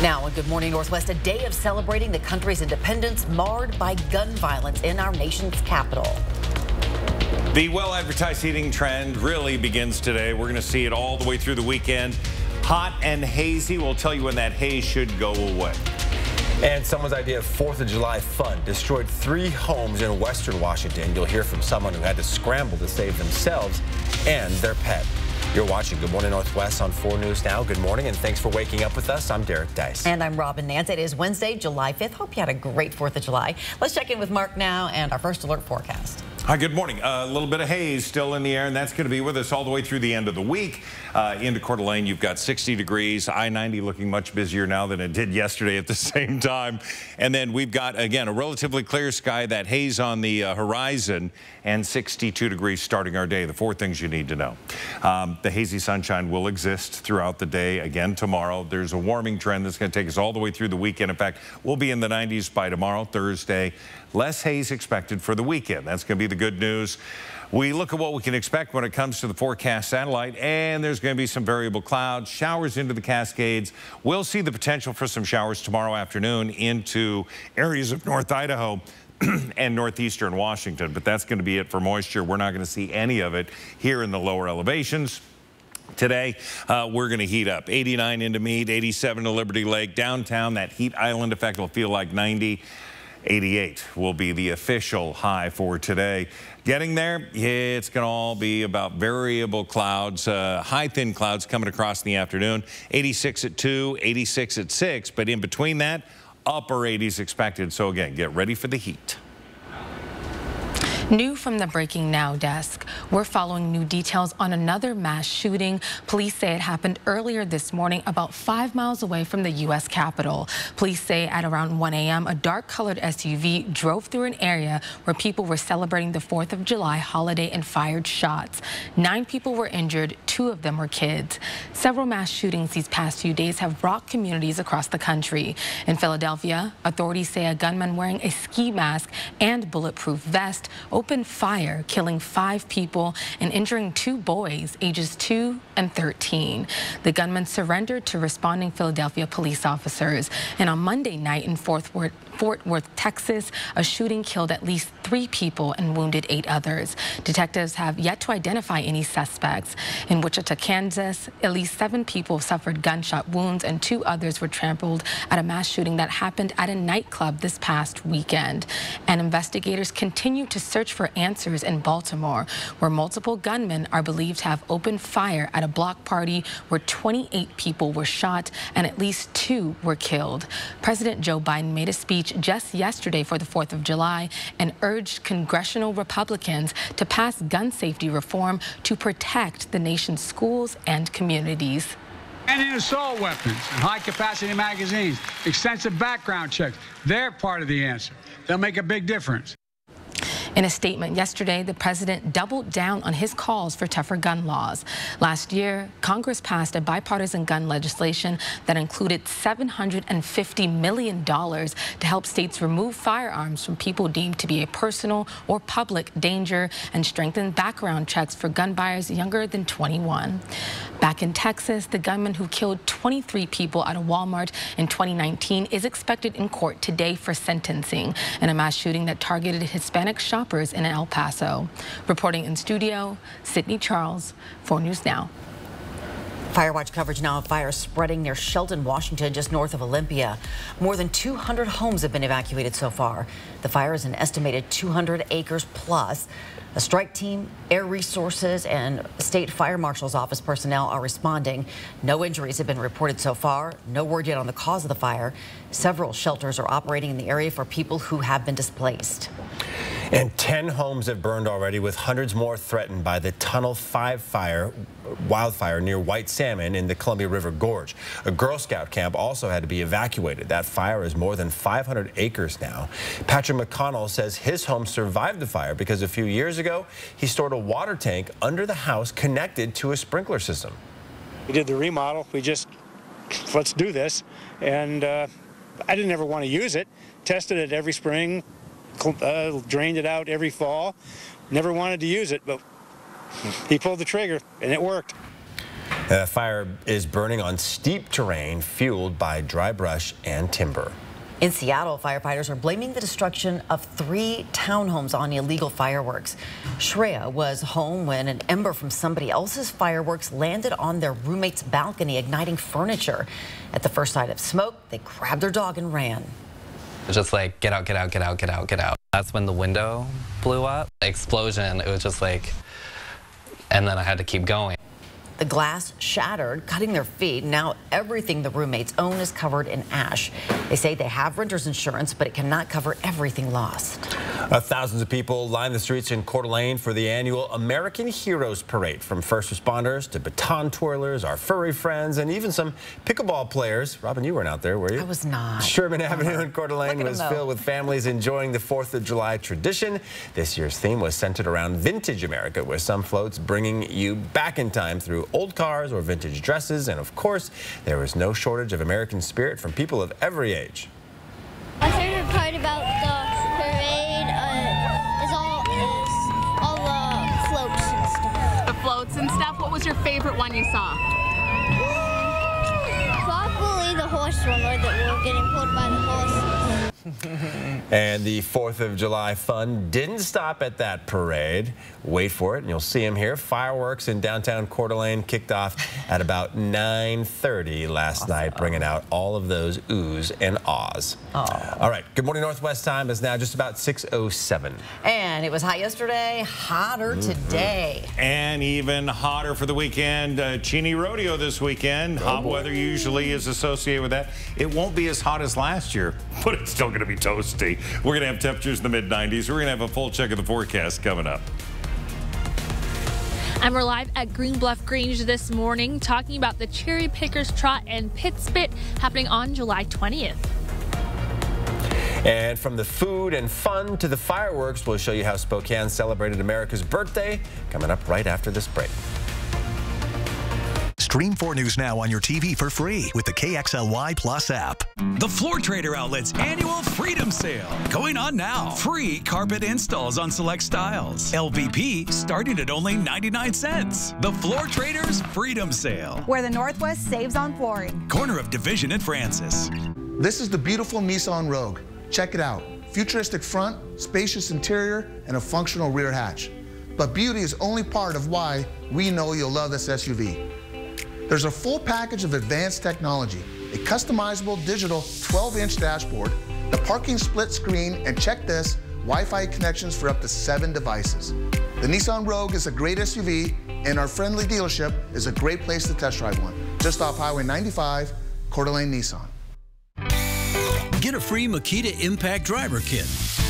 Now on Good Morning Northwest, a day of celebrating the country's independence marred by gun violence in our nation's capital. The well-advertised heating trend really begins today. We're going to see it all the way through the weekend. Hot and hazy. We'll tell you when that haze should go away. And someone's idea of 4th of July fun destroyed 3 homes in western Washington. You'll hear from someone who had to scramble to save themselves and their pet. You're watching Good Morning Northwest on 4 News Now. Good morning, and thanks for waking up with us. I'm Derek Dice. And I'm Robin Nance. It is Wednesday, July 5th. Hope you had a great 4th of July. Let's check in with Mark now and our first alert forecast. Hi, good morning. A little bit of haze still in the air, and that's going to be with us all the way through the end of the week. Into Coeur d'Alene, you've got 60 degrees. I-90 looking much busier now than it did yesterday at the same time. And then we've got, again, a relatively clear sky, that haze on the horizon, and 62 degrees starting our day. The 4 things you need to know. The hazy sunshine will exist throughout the day. Again, tomorrow, there's a warming trend that's going to take us all the way through the weekend. In fact, we'll be in the 90s by tomorrow, Thursday. Less haze expected for the weekend. That's going to be the good news. We look at what we can expect when it comes to the forecast satellite, and there's going to be some variable clouds, showers into the Cascades. We'll see the potential for some showers tomorrow afternoon into areas of North Idaho and northeastern Washington, but that's going to be it for moisture. We're not going to see any of it here in the lower elevations. Today, we're going to heat up. 89 into Meade, 87 to Liberty Lake. Downtown, that heat island effect will feel like 90. 88 will be the official high for today. Getting there, it's going to all be about variable clouds, high thin clouds coming across in the afternoon. 86 at 2, 86 at 6, but in between that, upper 80s expected. So again, get ready for the heat. New from the Breaking Now desk, we're following new details on another mass shooting. Police say it happened earlier this morning about 5 miles away from the U.S. Capitol. Police say at around 1 a.m., a dark-colored SUV drove through an area where people were celebrating the 4th of July holiday and fired shots. 9 people were injured, 2 of them were kids. Several mass shootings these past few days have rocked communities across the country. In Philadelphia, authorities say a gunman wearing a ski mask and bulletproof vest opened fire, killing 5 people and injuring 2 boys, ages 2 and 13. The gunman surrendered to responding Philadelphia police officers. And on Monday night in Fort Worth, Texas, a shooting killed at least 3 people and wounded 8 others. Detectives have yet to identify any suspects. In Wichita, Kansas, at least 7 people suffered gunshot wounds and 2 others were trampled at a mass shooting that happened at a nightclub this past weekend. And investigators continue to search for answers in Baltimore, where multiple gunmen are believed to have opened fire at a block party where 28 people were shot and at least 2 were killed. President Joe Biden made a speech just yesterday for the 4th of July and urged congressional Republicans to pass gun safety reform to protect the nation's schools and communities. And in assault weapons and high-capacity magazines, extensive background checks, they're part of the answer. They'll make a big difference. In a statement yesterday, the president doubled down on his calls for tougher gun laws. Last year, Congress passed a bipartisan gun legislation that included $750 million to help states remove firearms from people deemed to be a personal or public danger and strengthen background checks for gun buyers younger than 21. Back in Texas, the gunman who killed 23 people at a Walmart in 2019 is expected in court today for sentencing in a mass shooting that targeted Hispanic shoppers in El Paso. Reporting in studio, Sydney Charles, 4 News Now. Fire watch coverage now of fires spreading near Shelton, Washington, just north of Olympia. More than 200 homes have been evacuated so far. The fire is an estimated 200 acres plus. A strike team, air resources, and state fire marshal's office personnel are responding. No injuries have been reported so far. No word yet on the cause of the fire. Several shelters are operating in the area for people who have been displaced. And 10 homes have burned already, with hundreds more threatened by the Tunnel 5 wildfire near White Salmon in the Columbia River Gorge. A Girl Scout camp also had to be evacuated. That fire is more than 500 acres now. Patrick McConnell says his home survived the fire because a few years ago, he stored a water tank under the house connected to a sprinkler system. We did the remodel. We just, let's do this. And I didn't ever want to use it. Tested it every spring. Drained it out every fall. Never wanted to use it, but he pulled the trigger and it worked. The fire is burning on steep terrain fueled by dry brush and timber. In Seattle, firefighters are blaming the destruction of 3 townhomes on illegal fireworks. Shreya was home when an ember from somebody else's fireworks landed on their roommate's balcony, igniting furniture. At the first sight of smoke, they grabbed their dog and ran. Just like, get out, get out, get out, get out, get out. That's when the window blew up. Explosion, it was just like, and then I had to keep going. The glass shattered, cutting their feet. Now everything the roommates own is covered in ash. They say they have renter's insurance, but it cannot cover everything lost. Thousands of people line the streets in Coeur d'Alene for the annual American Heroes Parade. From first responders to baton twirlers, our furry friends, and even some pickleball players. Robin, you weren't out there, were you? I was not. Sherman Avenue in Coeur d'Alene was filled with families enjoying the 4th of July tradition. This year's theme was centered around vintage America, with some floats bringing you back in time through old cars or vintage dresses. And of course, there was no shortage of American spirit from people of every age. My favorite part about the parade is all the floats and stuff. The floats and stuff? What was your favorite one you saw? Probably the horse one, where we're getting pulled by the horse. And the 4th of July fun didn't stop at that parade. Wait for it, and you'll see them here. Fireworks in downtown Coeur d'Alene kicked off at about 9:30 last night, bringing out all of those oohs and ahs. All right, Good Morning Northwest time is now just about 6:07. And it was hot yesterday, hotter today. And even hotter for the weekend. Cheney Rodeo this weekend. Hot weather usually is associated with that. It won't be as hot as last year, but it's still going to be toasty. We're going to have temperatures in the mid-90s. We're going to have a full check of the forecast coming up. And we're live at Greenbluff Grange this morning talking about the Cherry Pickers Trot and Pit Spit happening on July 20th. And from the food and fun to the fireworks, we'll show you how Spokane celebrated America's birthday, coming up right after this break. Stream 4 News Now on your TV for free with the KXLY Plus app. The Floor Trader Outlet's annual Freedom Sale going on now. Free carpet installs on select styles. LVP starting at only 99 cents. The Floor Traders Freedom Sale, where the Northwest saves on flooring. Corner of Division and Francis. This is the beautiful Nissan Rogue. Check it out. Futuristic front, spacious interior, and a functional rear hatch. But beauty is only part of why we know you'll love this SUV. There's a full package of advanced technology, a customizable digital 12-inch dashboard, the parking split screen, and check this, Wi-Fi connections for up to 7 devices. The Nissan Rogue is a great SUV, and our friendly dealership is a great place to test drive one. Just off Highway 95, Coeur d'Alene Nissan. Get a free Makita Impact Driver Kit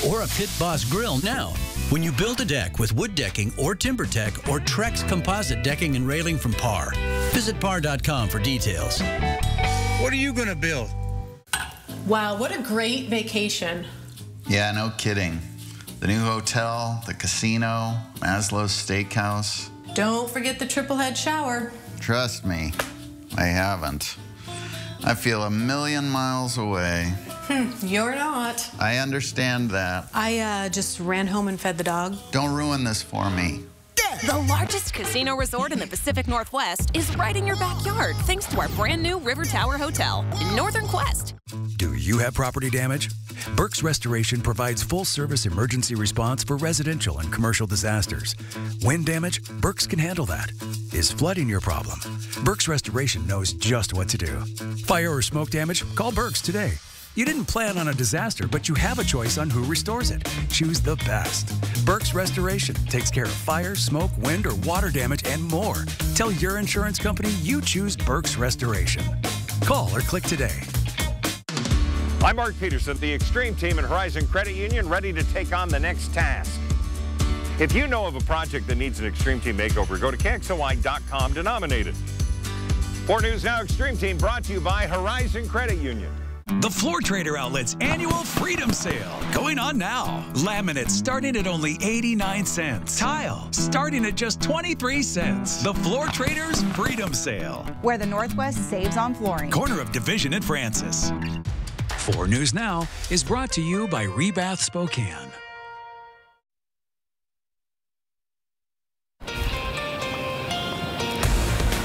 or a Pit Boss grill now when you build a deck with wood decking or TimberTech or Trex composite decking and railing from Par. Visit par.com for details. What are you going to build? Wow, what a great vacation. Yeah, no kidding. The new hotel, the casino, Maslow's Steakhouse. Don't forget the triple head shower. Trust me, I haven't. I feel a million miles away. You're not. I understand that. I just ran home and fed the dog. Don't ruin this for me. The largest casino resort in the Pacific Northwest is right in your backyard, thanks to our brand new River Tower Hotel in Northern Quest. Do you have property damage? Burke's Restoration provides full-service emergency response for residential and commercial disasters. Wind damage? Burke's can handle that. Is flooding your problem? Burke's Restoration knows just what to do. Fire or smoke damage? Call Burke's today. You didn't plan on a disaster, but you have a choice on who restores it. Choose the best. Burke's Restoration takes care of fire, smoke, wind, or water damage and more. Tell your insurance company you choose Burke's Restoration. Call or click today. I'm Mark Peterson, the Extreme Team and Horizon Credit Union, ready to take on the next task. If you know of a project that needs an Extreme Team makeover, go to KXLY.com to nominate it. 4 News Now Extreme Team brought to you by Horizon Credit Union. The Floor Trader Outlet's annual Freedom Sale going on now. Laminate starting at only 89 cents. Tile starting at just 23 cents. The Floor Traders Freedom Sale, where the Northwest saves on flooring. Corner of Division and Francis. 4 News Now is brought to you by Rebath Spokane.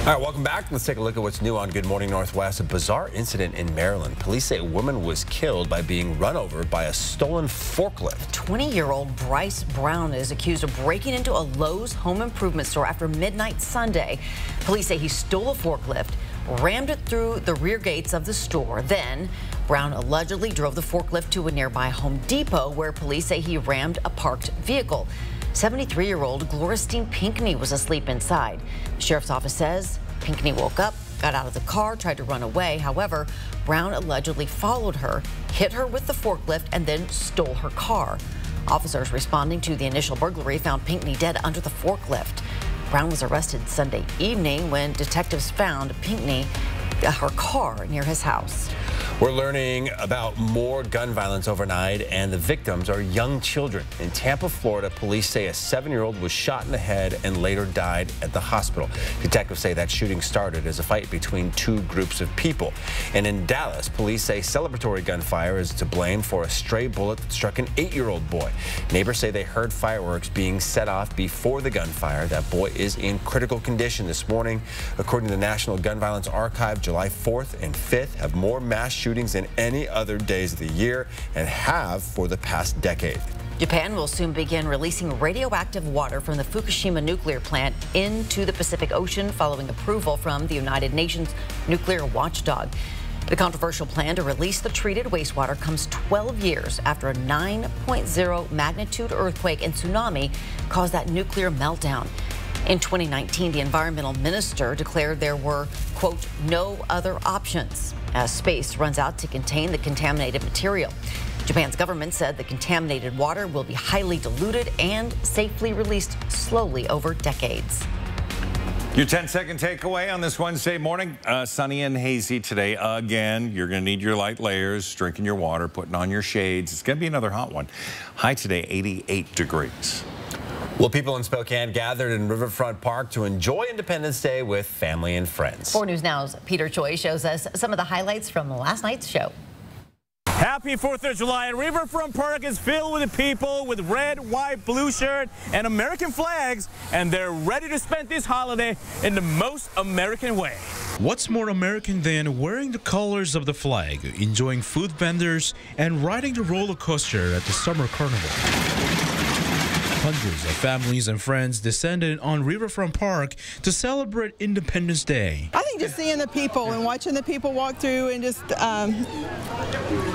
All right, welcome back. Let's take a look at what's new on Good Morning Northwest. A bizarre incident in Maryland. Police say a woman was killed by being run over by a stolen forklift. 20-year-old Bryce Brown is accused of breaking into a Lowe's home improvement store after midnight Sunday. Police say he stole a forklift, rammed it through the rear gates of the store. Then Brown allegedly drove the forklift to a nearby Home Depot where police say he rammed a parked vehicle. 73-year-old Gloristine Pinkney was asleep inside. The sheriff's office says Pinkney woke up, got out of the car, tried to run away. However, Brown allegedly followed her, hit her with the forklift, and then stole her car. Officers responding to the initial burglary found Pinkney dead under the forklift. Brown was arrested Sunday evening when detectives found Pinkney, her car, near his house. We're learning about more gun violence overnight, and the victims are young children. In Tampa, Florida, police say a 7-year-old was shot in the head and later died at the hospital. Detectives say that shooting started as a fight between two groups of people. And in Dallas, police say celebratory gunfire is to blame for a stray bullet that struck an 8-year-old boy. Neighbors say they heard fireworks being set off before the gunfire. That boy is in critical condition this morning. According to the National Gun Violence Archive, July 4th and 5th have more mass shootings than any other days of the year and have for the past decade. Japan will soon begin releasing radioactive water from the Fukushima nuclear plant into the Pacific Ocean following approval from the United Nations nuclear watchdog. The controversial plan to release the treated wastewater comes 12 years after a 9.0 magnitude earthquake and tsunami caused that nuclear meltdown. In 2019, the environmental minister declared there were, quote, no other options as space runs out to contain the contaminated material. Japan's government said the contaminated water will be highly diluted and safely released slowly over decades. Your 10-second takeaway on this Wednesday morning, sunny and hazy today again. You're going to need your light layers, drinking your water, putting on your shades. It's going to be another hot one. High today, 88 degrees. Well, people in Spokane gathered in Riverfront Park to enjoy Independence Day with family and friends. 4 News Now's Peter Choi shows us some of the highlights from last night's show. Happy 4th of July, and Riverfront Park is filled with people with red, white, blue shirt and American flags, and they're ready to spend this holiday in the most American way. What's more American than wearing the colors of the flag, enjoying food vendors, and riding the roller coaster at the summer carnival? Hundreds of families and friends descended on Riverfront Park to celebrate Independence Day. I think just seeing the people and watching the people walk through and just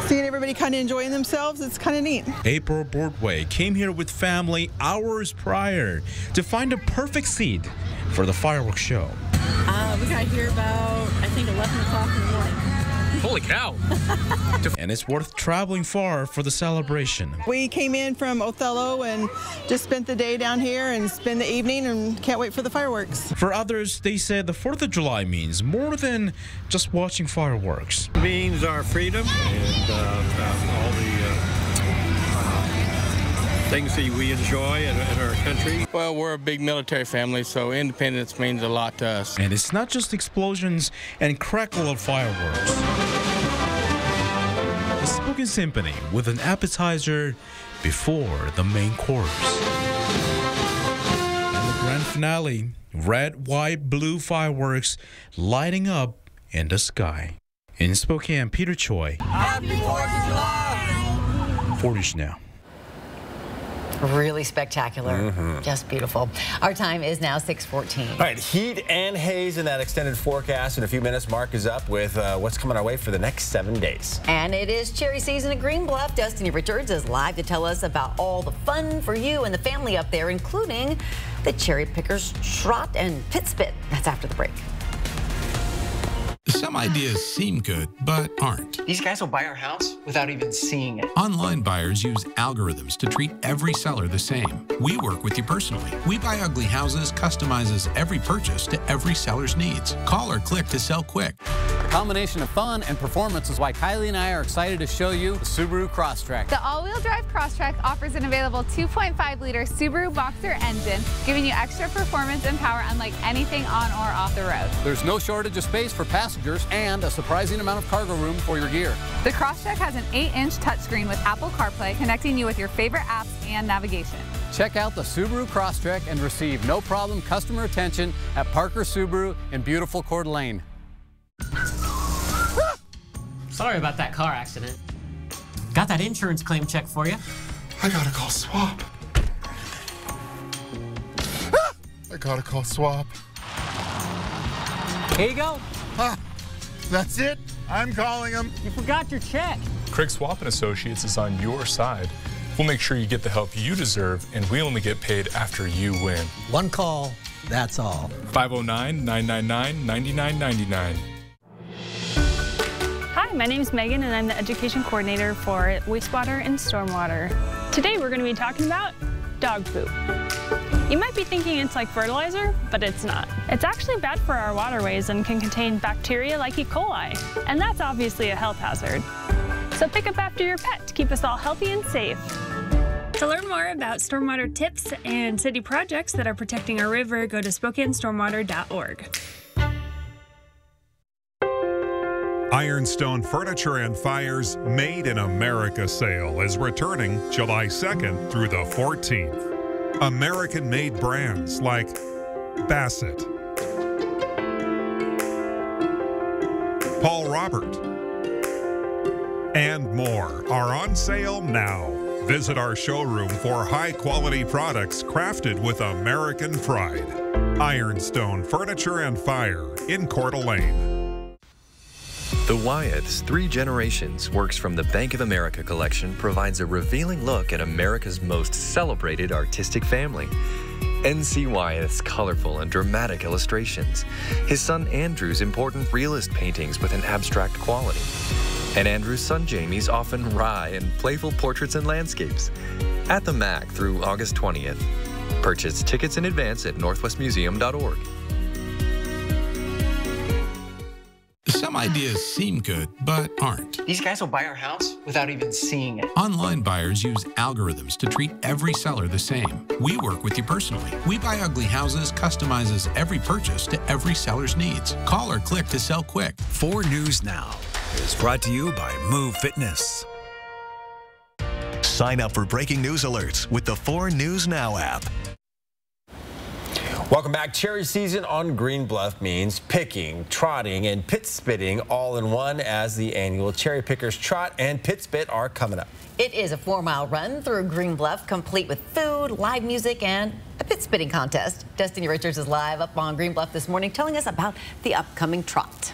seeing everybody kind of enjoying themselves, it's kind of neat. April Bordway came here with family hours prior to find a perfect seat for the fireworks show. We got here about, I think, 11 o'clock in the morning. Holy cow! And it's worth traveling far for the celebration. We came in from Othello and just spent the day down here and spend the evening and can't wait for the fireworks. For others, they said the 4th of July means more than just watching fireworks. It means our freedom and all the things that we enjoy in our country. Well, we're a big military family, so independence means a lot to us. And it's not just explosions and crackle of fireworks. The Spokane Symphony with an appetizer before the main course. And the grand finale, red, white, blue fireworks lighting up in the sky. In Spokane, Peter Choi. Happy 4th of July! 4 News Now. Really spectacular. Just beautiful. Our time is now 6:14. All right, heat and haze in that extended forecast. In a few minutes, Mark is up with what's coming our way for the next 7 days. And it is cherry season at Green Bluff. Destiny Richards is live to tell us about all the fun for you and the family up there, including the Cherry Pickers Trot and Pit Spit. That's after the break. Some ideas seem good, but aren't. These guys will buy our house without even seeing it. Online buyers use algorithms to treat every seller the same. We work with you personally. We Buy Ugly Houses customizes every purchase to every seller's needs. Call or click to sell quick. A combination of fun and performance is why Kylie and I are excited to show you the Subaru Crosstrek. The all-wheel drive Crosstrek offers an available 2.5-liter Subaru Boxer engine, giving you extra performance and power unlike anything on or off the road. There's no shortage of space for passengers and a surprising amount of cargo room for your gear. The Crosstrek has an 8-inch touchscreen with Apple CarPlay, connecting you with your favorite apps and navigation. Check out the Subaru Crosstrek and receive no-problem customer attention at Parker Subaru in beautiful Coeur d'Alene. Sorry about that car accident. Got that insurance claim check for you. I gotta call Swap. I gotta call Swap. Here you go. That's it? I'm calling him. You forgot your check. Craig Swap & Associates is on your side. We'll make sure you get the help you deserve, and we only get paid after you win. One call, that's all. 509-999-9999. Hi, my name is Megan, and I'm the Education Coordinator for Wastewater and Stormwater. Today we're going to be talking about dog poop. You might be thinking it's like fertilizer, but it's not. It's actually bad for our waterways and can contain bacteria like E. coli, and that's obviously a health hazard. So pick up after your pet to keep us all healthy and safe. To learn more about stormwater tips and city projects that are protecting our river, go to SpokaneStormwater.org. Ironstone Furniture and Fire's Made in America sale is returning July 2nd through the 14th. American-made brands like Bassett, Paul Robert, and more are on sale now. Visit our showroom for high-quality products crafted with American pride. Ironstone Furniture and Fire in Coeur d'Alene. The Wyeth's 3 Generations Works from the Bank of America collection provides a revealing look at America's most celebrated artistic family. N.C. Wyeth's colorful and dramatic illustrations, his son Andrew's important realist paintings with an abstract quality, and Andrew's son Jamie's often wry and playful portraits and landscapes. At the MAC through August 20th. Purchase tickets in advance at northwestmuseum.org. Some ideas seem good, but aren't. These guys will buy our house without even seeing it. Online buyers use algorithms to treat every seller the same. We work with you personally. We Buy Ugly Houses customizes every purchase to every seller's needs. Call or click to sell quick. 4 News Now is brought to you by Move Fitness. Sign up for breaking news alerts with the 4 News Now app. Welcome back. Cherry season on Green Bluff means picking, trotting, and pit spitting all in one as the annual Cherry Pickers Trot and Pit Spit are coming up. It is a 4-mile run through Green Bluff, complete with food, live music, and a pit spitting contest. Destiny Richards is live up on Green Bluff this morning telling us about the upcoming trot.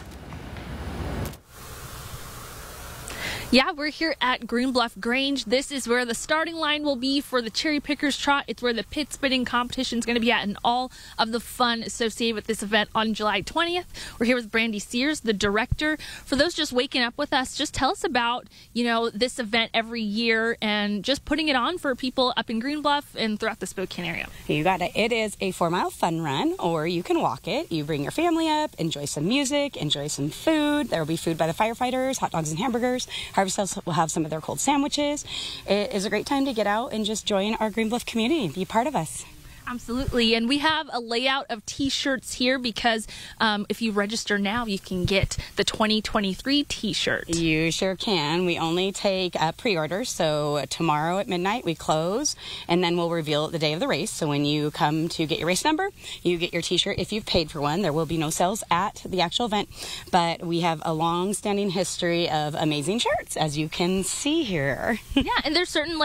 Yeah, we're here at Green Bluff Grange. This is where the starting line will be for the Cherry Pickers Trot. It's where the pit spitting competition is going to be at and all of the fun associated with this event on July 20th. We're here with Brandy Sears, the director. For those just waking up with us, just tell us about, this event every year and just putting it on for people up in Green Bluff and throughout the Spokane area. You got it. It is a 4-mile fun run, or you can walk it. You bring your family up, enjoy some music, enjoy some food. There will be food by the firefighters, hot dogs and hamburgers. Harvest House will have some of their cold sandwiches. It is a great time to get out and just join our Green Bluff community and be part of us. Absolutely. And we have a layout of t-shirts here because if you register now, you can get the 2023 t-shirt. You sure can. We only take pre-orders. So tomorrow at midnight we close and then we'll reveal it the day of the race. So when you come to get your race number, you get your t-shirt. If you've paid for one, there will be no sales at the actual event. But we have a long-standing history of amazing shirts, as you can see here. Yeah, and there's certain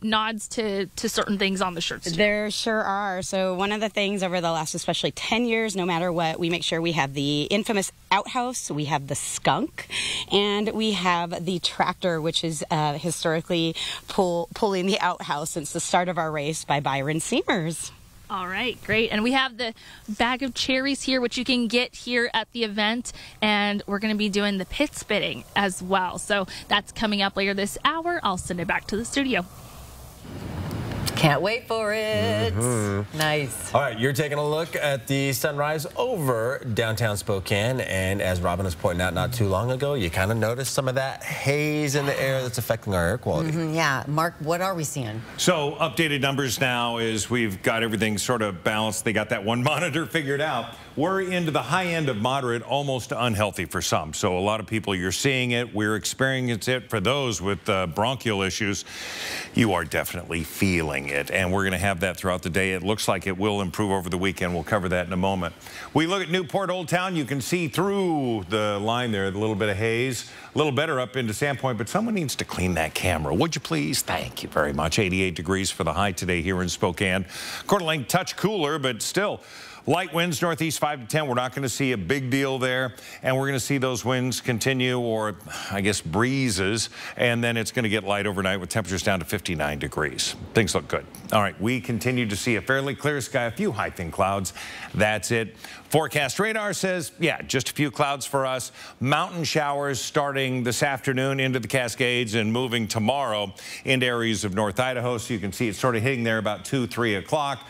nods to certain things on the shirts too. There sure are. So one of the things over the last especially 10 years, no matter what, we make sure we have the infamous outhouse, we have the skunk, and we have the tractor, which is historically pulling the outhouse since the start of our race by Byron Seamers. All right, great. And we have the bag of cherries here, which you can get here at the event. And we're going to be doing the pit spitting as well. So that's coming up later this hour. I'll send it back to the studio. Can't wait for it. Nice. All right, you're taking a look at the sunrise over downtown Spokane, and as Robin was pointing out not too long ago, you kind of noticed some of that haze in the air that's affecting our air quality. Yeah, Mark, what are we seeing? So updated numbers now is we've got everything sort of balanced. They got that one monitor figured out. We're into the high end of moderate, almost unhealthy for some. So a lot of people, you're seeing it. We're experiencing it for those with bronchial issues. You are definitely feeling feeling it, and we're going to have that throughout the day. It looks like it will improve over the weekend. We'll cover that in a moment. We look at Newport Old Town. You can see through the line there, a little bit of haze, a little better up into Sandpoint, but someone needs to clean that camera. Would you please? Thank you very much. 88 degrees for the high today here in Spokane. Coeur d'Alene touch cooler, but still light winds, northeast 5 to 10. We're not going to see a big deal there, and we're going to see those winds continue, or I guess breezes, and then it's going to get light overnight with temperatures down to 59 degrees. Things look good. All right, we continue to see a fairly clear sky, a few high thin clouds. That's it. Forecast radar says, yeah, just a few clouds for us. Mountain showers starting this afternoon into the Cascades and moving tomorrow into areas of North Idaho. So you can see it's sort of hitting there about 2, 3 o'clock.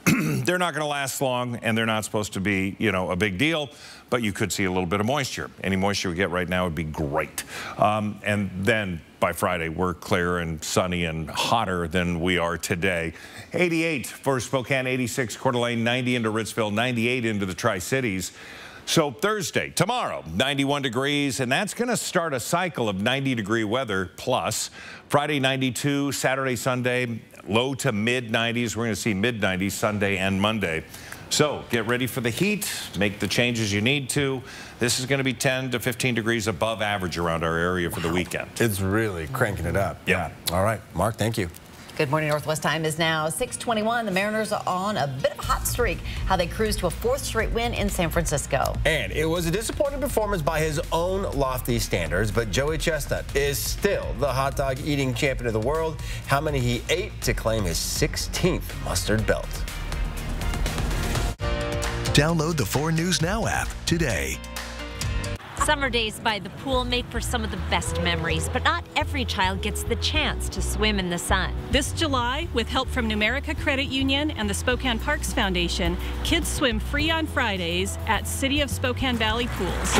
They're not going to last long, and they're not supposed to be, you know, a big deal, but you could see a little bit of moisture. Any moisture we get right now would be great. And then by Friday, we're clear and sunny and hotter than we are today. 88 for Spokane, 86 Coeur d'Alene, 90 into Ritzville, 98 into the Tri-Cities. So Thursday, tomorrow, 91 degrees, and that's going to start a cycle of 90-degree weather plus. Friday, 92, Saturday, Sunday, low to mid-90s. We're going to see mid-90s Sunday and Monday. So get ready for the heat. Make the changes you need to. This is going to be 10 to 15 degrees above average around our area for the weekend. It's really cranking it up. Yeah. All right, Mark, thank you. Good morning. Northwest time is now 6:21. The Mariners are on a bit of a hot streak. How they cruised to a 4th straight win in San Francisco. And it was a disappointing performance by his own lofty standards, but Joey Chestnut is still the hot dog eating champion of the world. How many he ate to claim his 16th mustard belt. Download the 4 News Now app today. Summer days by the pool make for some of the best memories, but not every child gets the chance to swim in the sun. This July, with help from Numerica Credit Union and the Spokane Parks Foundation, kids swim free on Fridays at City of Spokane Valley pools.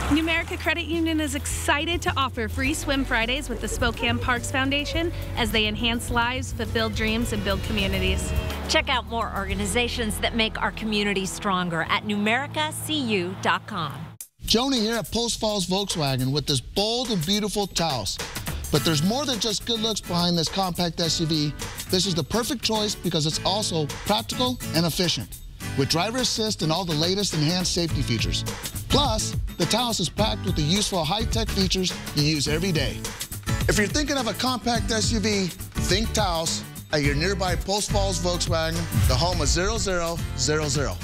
Numerica Credit Union is excited to offer free swim Fridays with the Spokane Parks Foundation as they enhance lives, fulfill dreams, and build communities. Check out more organizations that make our community stronger at numericacu.com. Joni here at Post Falls Volkswagen with this bold and beautiful Taos. But there's more than just good looks behind this compact SUV. This is the perfect choice because it's also practical and efficient, with driver assist and all the latest enhanced safety features. Plus, the Taos is packed with the useful high-tech features you use every day. If you're thinking of a compact SUV, think Taos at your nearby Post Falls Volkswagen, the home of 0000.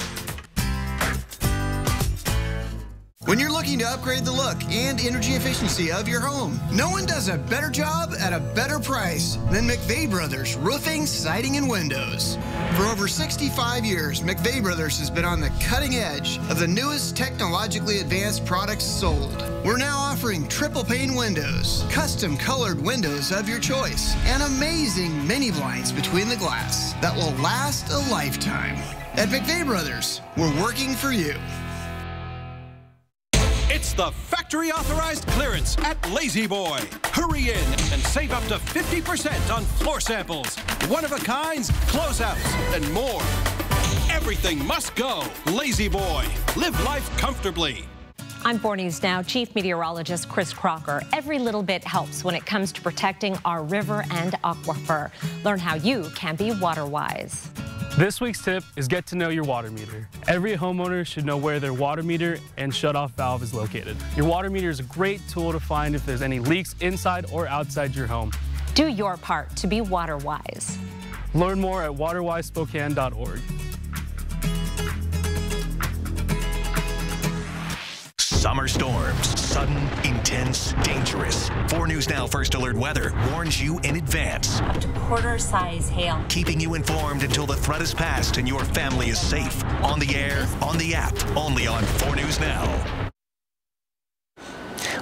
When you're looking to upgrade the look and energy efficiency of your home, no one does a better job at a better price than McVeigh Brothers Roofing, Siding, and Windows. For over 65 years, McVeigh Brothers has been on the cutting edge of the newest technologically advanced products sold. We're now offering triple pane windows, custom colored windows of your choice, and amazing mini blinds between the glass that will last a lifetime. At McVeigh Brothers, we're working for you. It's the factory authorized clearance at Lazy Boy. Hurry in and save up to 50% on floor samples, one-of-a-kinds, closeouts, and more. Everything must go. Lazy Boy. Live life comfortably. I'm 4 News Now Chief Meteorologist Chris Crocker. Every little bit helps when it comes to protecting our river and aquifer. Learn how you can be water wise. This week's tip is get to know your water meter. Every homeowner should know where their water meter and shutoff valve is located. Your water meter is a great tool to find if there's any leaks inside or outside your home. Do your part to be water wise. Learn more at waterwisespokane.org. Summer storms, sudden, intense, dangerous. 4 News Now First Alert Weather warns you in advance. Up to quarter-size hail. Keeping you informed until the threat is past and your family is safe. On the air, on the app, only on 4 News Now.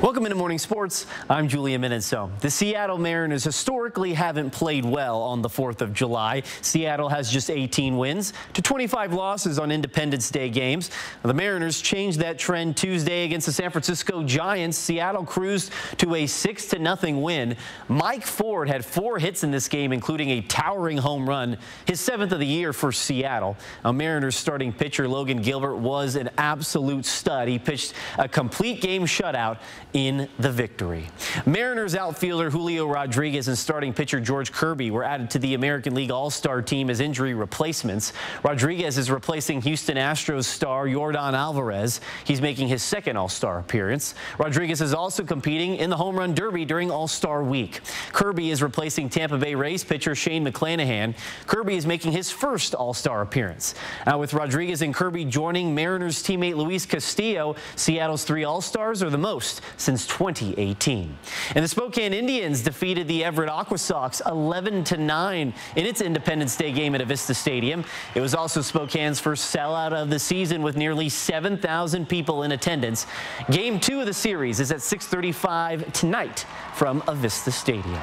Welcome into Morning Sports. I'm Julia Minizzo. The Seattle Mariners historically haven't played well on the 4th of July. Seattle has just 18 wins to 25 losses on Independence Day games. The Mariners changed that trend Tuesday against the San Francisco Giants. Seattle cruised to a 6-0 win. Mike Ford had 4 hits in this game, including a towering home run, his 7th of the year for Seattle. Mariners starting pitcher Logan Gilbert was an absolute stud. He pitched a complete game shutout in the victory. Mariners outfielder Julio Rodriguez and starting pitcher George Kirby were added to the American League All-Star team as injury replacements. Rodriguez is replacing Houston Astros star Yordan Alvarez. He's making his second All-Star appearance. Rodriguez is also competing in the Home Run Derby during All-Star Week. Kirby is replacing Tampa Bay Rays pitcher Shane McClanahan. Kirby is making his first All-Star appearance. Now, with Rodriguez and Kirby joining Mariners teammate Luis Castillo, Seattle's 3 All-Stars are the most since 2018. And the Spokane Indians defeated the Everett Aqua Sox 11-9 in its Independence Day game at Avista Stadium. It was also Spokane's first sellout of the season with nearly 7,000 people in attendance. Game 2 of the series is at 6:35 tonight from Avista Stadium.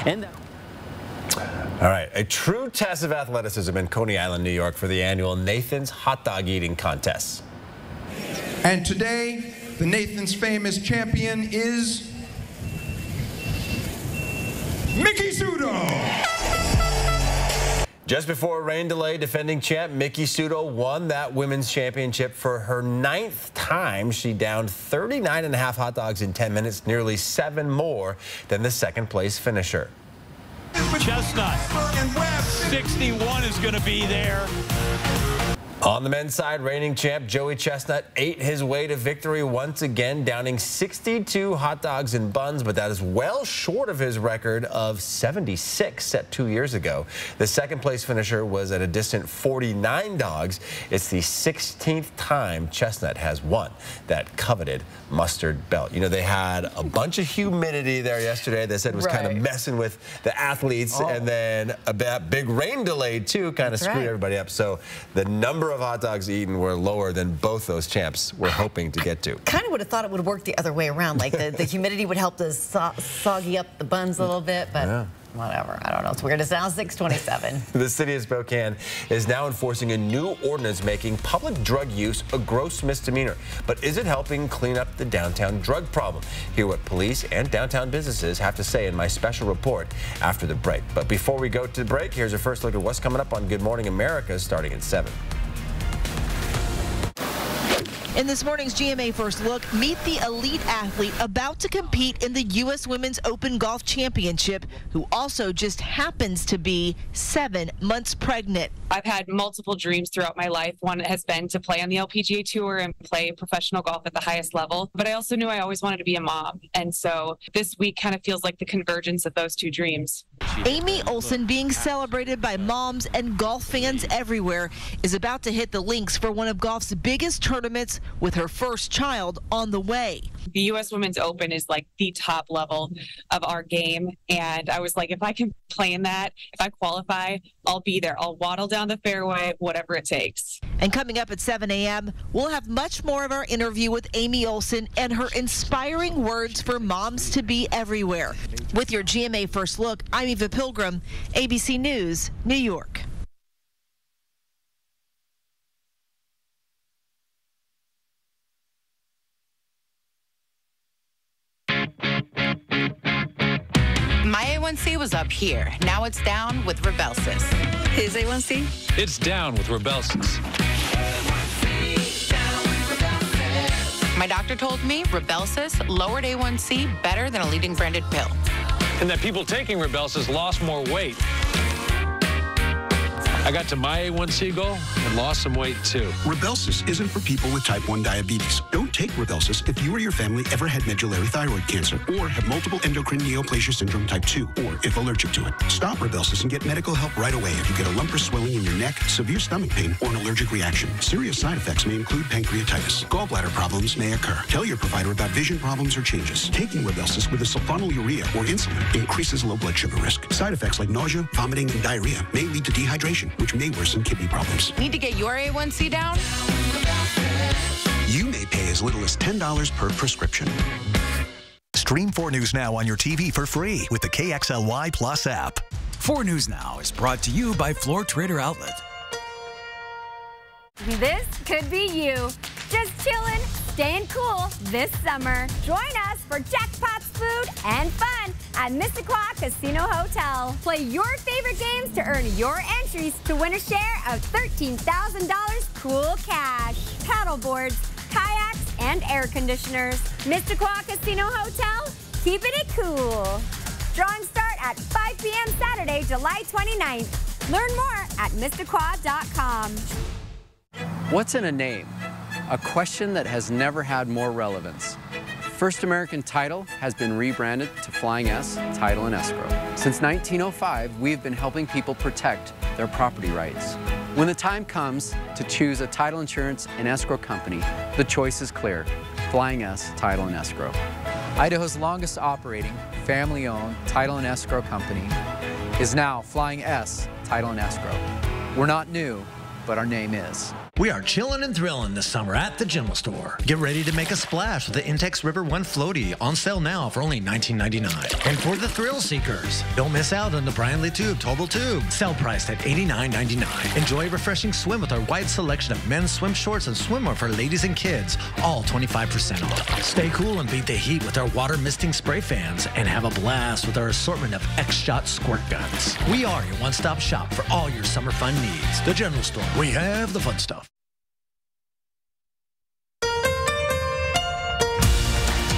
And all right, a true test of athleticism in Coney Island, New York for the annual Nathan's Hot Dog Eating Contest. And today, the Nathan's famous champion is Miki Sudo. Just before a rain delay, defending champ Miki Sudo won that women's championship for her 9th time. She downed 39.5 hot dogs in 10 minutes, nearly 7 more than the second-place finisher. Chestnut, 61 is going to be there. On the men's side, reigning champ Joey Chestnut ate his way to victory once again, downing 62 hot dogs and buns, but that is well short of his record of 76 set 2 years ago. The second-place finisher was at a distant 49 dogs. It's the 16th time Chestnut has won that coveted mustard belt. You know, they had a bunch of humidity there yesterday. They said it was kind of messing with the athletes, and then a big rain delay, too, kind of screwed everybody up. So the number of hot dogs eaten were lower than both those champs were hoping to get to. Kind of would have thought it would work the other way around, like the humidity would help to soggy up the buns a little bit, but whatever. I don't know. It's weird. It's now 6:27. The city of Spokane is now enforcing a new ordinance making public drug use a gross misdemeanor. But is it helping clean up the downtown drug problem? Hear what police and downtown businesses have to say in my special report after the break. But before we go to the break, here's a first look at what's coming up on Good Morning America starting at 7. In this morning's GMA First Look, meet the elite athlete about to compete in the U.S. Women's Open Golf Championship, who also just happens to be 7 months pregnant. I've had multiple dreams throughout my life. One has been to play on the LPGA Tour and play professional golf at the highest level. But I also knew I always wanted to be a mom. And so this week kind of feels like the convergence of those two dreams. Amy Olsen, being celebrated by moms and golf fans everywhere, is about to hit the links for one of golf's biggest tournaments with her first child on the way. The U.S. Women's Open is like the top level of our game. And I was like, if I can play in that, if I qualify, I'll be there. I'll waddle down the fairway, whatever it takes. And coming up at 7 a.m., we'll have much more of our interview with Amy Olsen and her inspiring words for moms to be everywhere. With your GMA First Look, I'm Eva Pilgrim, ABC News, New York. My A1C was up here. Now it's down with Rybelsus. His A1C? It's down with Rybelsus. My doctor told me Rybelsus lowered A1C better than a leading branded pill. And that people taking Rybelsus lost more weight. I got to my A1C goal and lost some weight, too. Rybelsus isn't for people with type 1 diabetes. Don't take Rybelsus if you or your family ever had medullary thyroid cancer or have multiple endocrine neoplasia syndrome type 2 or if allergic to it. Stop Rybelsus and get medical help right away if you get a lump or swelling in your neck, severe stomach pain, or an allergic reaction. Serious side effects may include pancreatitis. Gallbladder problems may occur. Tell your provider about vision problems or changes. Taking Rybelsus with a sulfonylurea or insulin increases low blood sugar risk. Side effects like nausea, vomiting, and diarrhea may lead to dehydration, which may worsen kidney problems. Need to get your A1C down? You may pay as little as $10 per prescription. Stream 4 News Now on your TV for free with the KXLY Plus app. 4 News Now is brought to you by Floor Trader Outlet. This could be you. Just chilling, staying cool this summer. Join us for jackpots, food, and fun at Missisquoi Casino Hotel. Play your favorite games to earn your entries to win a share of $13,000 cool cash. Paddle boards, kayaks, and air conditioners. Missisquoi Casino Hotel, keeping it cool. Drawings start at 5 p.m. Saturday, July 29th. Learn more at Missisquoi.com. What's in a name? A question that has never had more relevance. First American Title has been rebranded to Flying S Title and Escrow. Since 1905, we've been helping people protect their property rights. When the time comes to choose a title insurance and escrow company, the choice is clear: Flying S Title and Escrow. Idaho's longest operating, family-owned title and escrow company is now Flying S Title and Escrow. We're not new, but our name is. We are chillin' and thrillin' this summer at the General Store. Get ready to make a splash with the Intex River One Floaty, on sale now for only $19.99. And for the thrill seekers, don't miss out on the Brian Lee Tube Towable Tube, sale priced at $89.99. Enjoy a refreshing swim with our wide selection of men's swim shorts and swimwear for ladies and kids, all 25% off. Stay cool and beat the heat with our water misting spray fans, and have a blast with our assortment of X-Shot squirt guns. We are your one-stop shop for all your summer fun needs. The General Store. We have the fun stuff.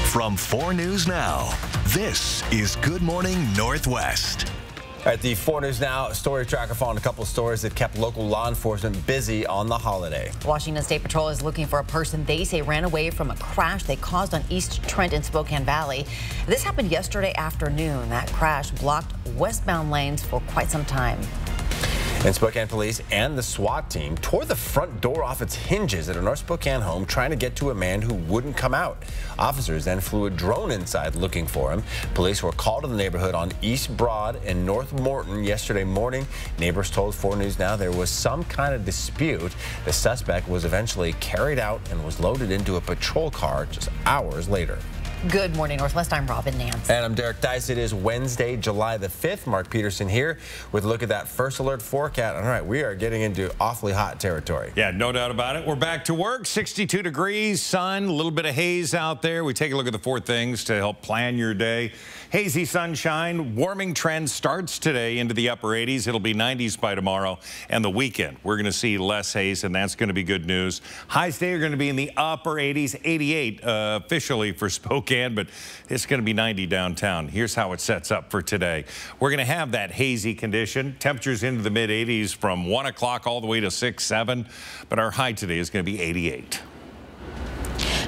From 4 News Now, this is Good Morning Northwest. At the 4 News Now story tracker, found a couple of stories that kept local law enforcement busy on the holiday. Washington State Patrol is looking for a person they say ran away from a crash they caused on East Trent in Spokane Valley. This happened yesterday afternoon. That crash blocked westbound lanes for quite some time. And Spokane police and the SWAT team tore the front door off its hinges at a North Spokane home trying to get to a man who wouldn't come out. Officers then flew a drone inside looking for him. Police were called to the neighborhood on East Broad and North Morton yesterday morning. Neighbors told 4 News Now there was some kind of dispute. The suspect was eventually carried out and was loaded into a patrol car just hours later. Good morning, Northwest. I'm Robin Nance. And I'm Derek Dice. It is Wednesday, July the 5th. Mark Peterson here with a look at that first alert forecast. All right, we are getting into awfully hot territory. Yeah, no doubt about it. We're back to work. 62 degrees, sun, a little bit of haze out there. We take a look at the 4 things to help plan your day. Hazy sunshine, warming trend starts today into the upper 80s. It'll be 90s by tomorrow and the weekend. We're going to see less haze, and that's going to be good news. Highs today are going to be in the upper 80s, 88 officially for Spokane, but it's going to be 90 downtown. Here's how it sets up for today. We're going to have that hazy condition. Temperatures into the mid 80s from 1 o'clock all the way to 6, 7, but our high today is going to be 88.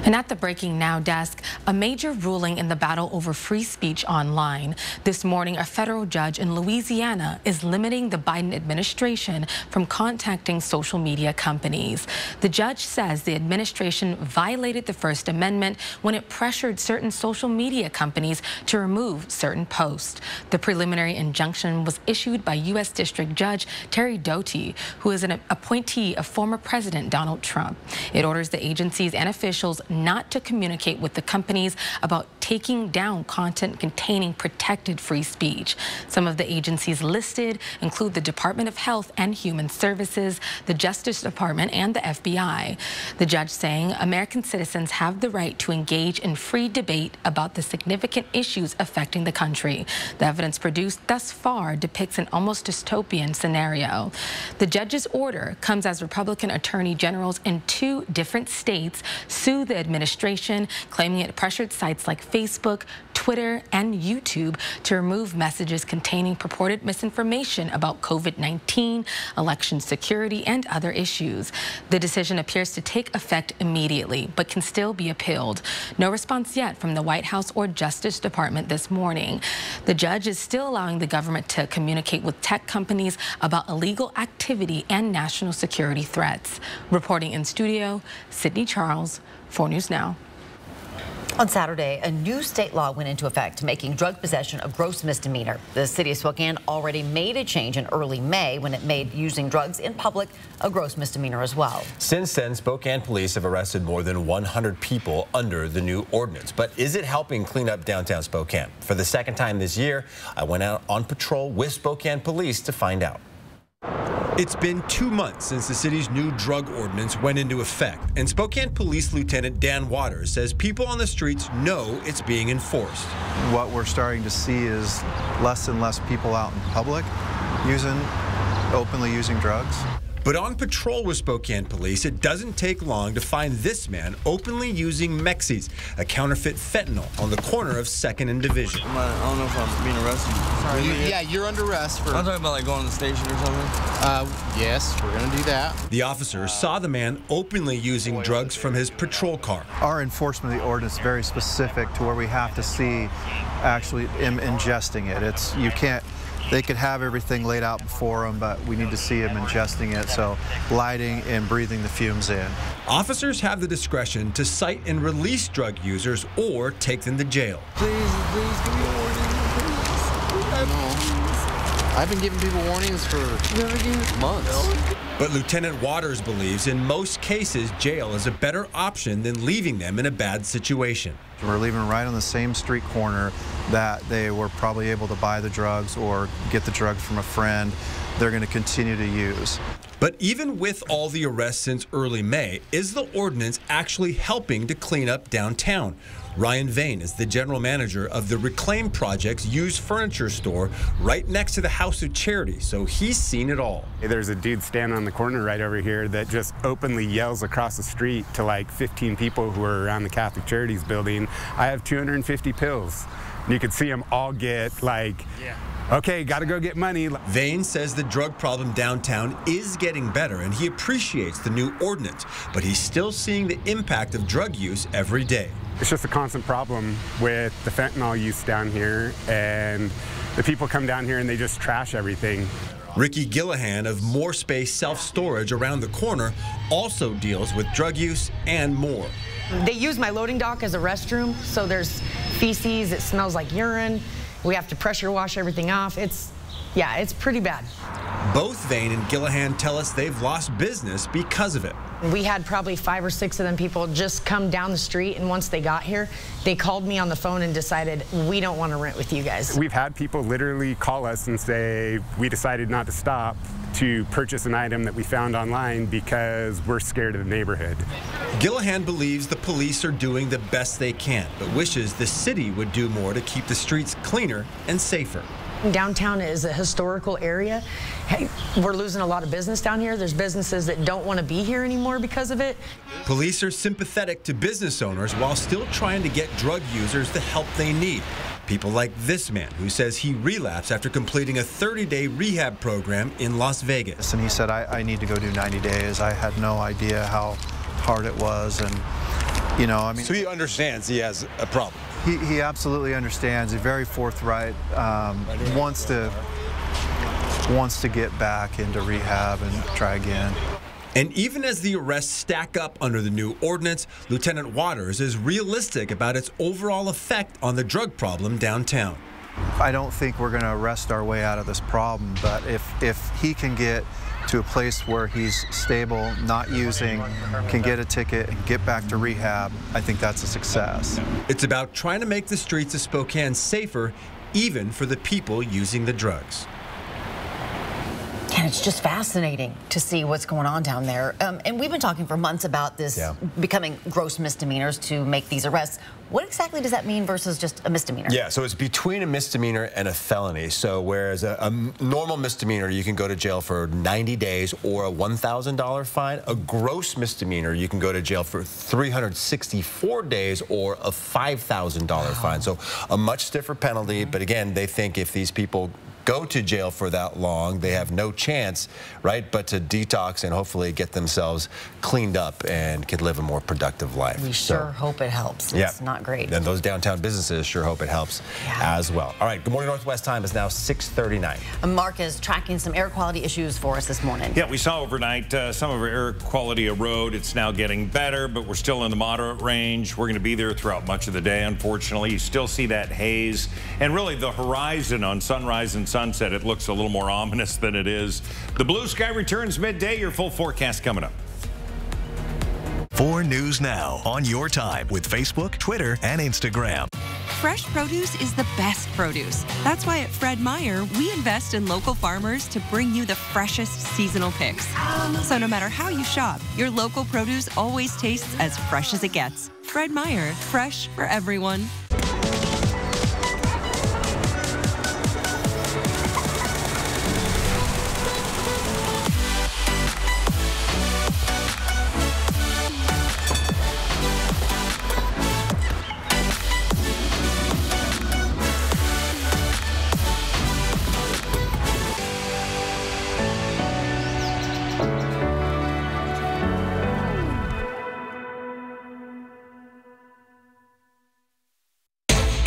And at the Breaking Now desk, a major ruling in the battle over free speech online. This morning, a federal judge in Louisiana is limiting the Biden administration from contacting social media companies. The judge says the administration violated the First Amendment when it pressured certain social media companies to remove certain posts. The preliminary injunction was issued by U.S. District Judge Terry Doughty, who is an appointee of former President Donald Trump. It orders the agencies and officials not to communicate with the companies about taking down content containing protected free speech. Some of the agencies listed include the Department of Health and Human Services, the Justice Department, and the FBI. The judge saying American citizens have the right to engage in free debate about the significant issues affecting the country. The evidence produced thus far depicts an almost dystopian scenario. The judge's order comes as Republican attorney generals in 2 different states sue the administration, claiming it pressured sites like Facebook, Twitter, and YouTube to remove messages containing purported misinformation about COVID-19, election security, and other issues. The decision appears to take effect immediately, but can still be appealed. No response yet from the White House or Justice Department this morning. The judge is still allowing the government to communicate with tech companies about illegal activity and national security threats. Reporting in studio, Sydney Charles, 4 News Now. On Saturday, a new state law went into effect, making drug possession a gross misdemeanor. The city of Spokane already made a change in early May when it made using drugs in public a gross misdemeanor as well. Since then, Spokane police have arrested more than 100 people under the new ordinance. But is it helping clean up downtown Spokane? For the second time this year, I went out on patrol with Spokane police to find out. It's been 2 months since the city's new drug ordinance went into effect, and Spokane Police Lieutenant Dan Waters says people on the streets know it's being enforced. What we're starting to see is less and less people out in public openly using drugs. But on patrol with Spokane police, it doesn't take long to find this man openly using Mexis, a counterfeit fentanyl, on the corner of 2nd and Division. I don't know if I'm being arrested. Sorry, yeah, you're under arrest for... I'm talking about like going to the station or something. Yes, we're going to do that. The officers saw the man openly using drugs from his patrol car. Our enforcement of the ordinance is very specific to where we have to see actually him ingesting it. It's, you can't, they could have everything laid out before them, but we need to see him ingesting it, so lighting and breathing the fumes in. Officers have the discretion to cite and release drug users or take them to jail. Please give me a warning. I've been giving people warnings for months. But Lieutenant Waters believes in most cases, jail is a better option than leaving them in a bad situation. We're leaving them right on the same street corner that they were probably able to buy the drugs or get the drugs from a friend. They're going to continue to use. But even with all the arrests since early May, is the ordinance actually helping to clean up downtown? Ryan Vane is the general manager of the Reclaim Project's used furniture store right next to the House of Charity, so he's seen it all. There's a dude standing on the corner right over here that just openly yells across the street to like 15 people who are around the Catholic Charities building, "I have 250 pills." And you could see them all get like, okay, gotta go get money. Vane says the drug problem downtown is getting better and he appreciates the new ordinance, but he's still seeing the impact of drug use every day. It's just a constant problem with the fentanyl use down here, and the people come down here and they just trash everything. Ricky Gillahan of More Space Self-Storage around the corner also deals with drug use and more. They use my loading dock as a restroom, so there's feces, it smells like urine. We have to pressure wash everything off. It's pretty bad. Both Vane and Gillahan tell us they've lost business because of it. We had probably 5 or 6 of them people just come down the street, and once they got here, they called me on the phone and decided, we don't want to rent with you guys. We've had people literally call us and say, we decided not to stop to purchase an item that we found online because we're scared of the neighborhood. Gillahan believes the police are doing the best they can, but wishes the city would do more to keep the streets cleaner and safer. Downtown is a historical area. Hey, we're losing a lot of business down here. There's businesses that don't want to be here anymore because of it. Police are sympathetic to business owners while still trying to get drug users the help they need. People like this man who says he relapsed after completing a 30-day rehab program in Las Vegas. And he said, I need to go do 90 days. I had no idea how hard it was, and you know, I mean. So he understands he has a problem. He absolutely understands. He's very forthright. Wants to get back into rehab and try again. And even as the arrests stack up under the new ordinance, Lieutenant Waters is realistic about its overall effect on the drug problem downtown. I don't think we're going to arrest our way out of this problem, but if he can get to a place where he's stable, not using, can get a ticket and get back to rehab, I think that's a success. It's about trying to make the streets of Spokane safer, even for the people using the drugs. And it's just fascinating to see what's going on down there. And we've been talking for months about this becoming gross misdemeanors to make these arrests. What exactly does that mean versus just a misdemeanor? Yeah, so it's between a misdemeanor and a felony. So whereas a normal misdemeanor, you can go to jail for 90 days or a $1,000 fine, a gross misdemeanor, you can go to jail for 364 days or a $5,000 fine. So a much stiffer penalty. But again, they think if these people go to jail for that long, they have no chance, right, but to detox and hopefully get themselves cleaned up and can live a more productive life. We sure hope it helps. It's not great. And those downtown businesses sure hope it helps as well. All right, Good Morning Northwest time is now 6:39. Mark is tracking some air quality issues for us this morning. Yeah, we saw overnight some of our air quality erode. It's now getting better, but we're still in the moderate range. We're going to be there throughout much of the day, unfortunately. You still see that haze. And really, the horizon on sunrise and sunset, it looks a little more ominous than it is. The blue sky returns midday. Your full forecast coming up. 4 News Now on your time with Facebook, Twitter, and Instagram. Fresh produce is the best produce. That's why at Fred Meyer, we invest in local farmers to bring you the freshest seasonal picks. So no matter how you shop, your local produce always tastes as fresh as it gets. Fred Meyer, fresh for everyone.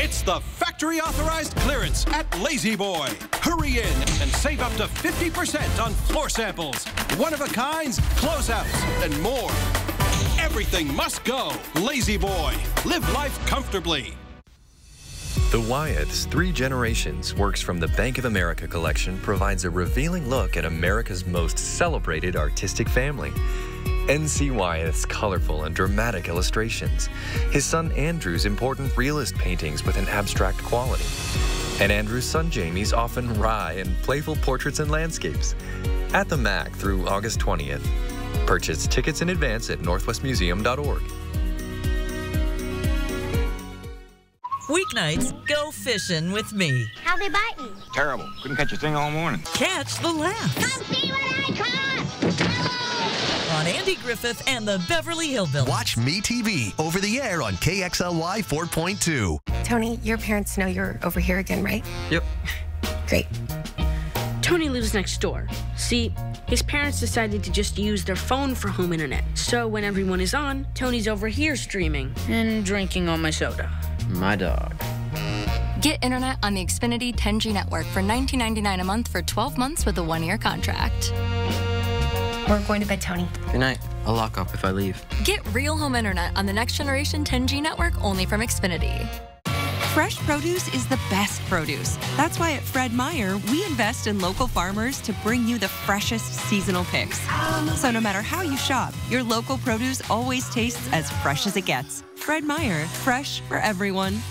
It's the factory-authorized clearance at Lazy Boy. Hurry in and save up to 50% on floor samples, one-of-a-kinds, closeouts, and more. Everything must go. Lazy Boy. Live life comfortably. The Wyeth's 3 Generations Works from the Bank of America collection provides a revealing look at America's most celebrated artistic family. N.C. Wyeth's colorful and dramatic illustrations, his son Andrew's important realist paintings with an abstract quality, and Andrew's son Jamie's often wry and playful portraits and landscapes. At the MAC through August 20th. Purchase tickets in advance at northwestmuseum.org. Weeknights, go fishing with me. How they biting? Terrible. Couldn't catch a thing all morning. Catch the laugh. Come see what I caught! On Andy Griffith and the Beverly Hillbillies. Watch MeTV over the air on KXLY 4.2. Tony, your parents know you're over here again, right? Yep. Great. Tony lives next door. See, his parents decided to just use their phone for home internet. So when everyone is on, Tony's over here streaming and drinking all my soda. My dog. Get internet on the Xfinity 10G network for $19.99 a month for 12 months with a 1-year contract. We're going to bed, Tony. Good night. I'll lock up if I leave. Get real home internet on the next generation 10G network only from Xfinity. Fresh produce is the best produce. That's why at Fred Meyer, we invest in local farmers to bring you the freshest seasonal picks. So no matter how you shop, your local produce always tastes as fresh as it gets. Fred Meyer, fresh for everyone.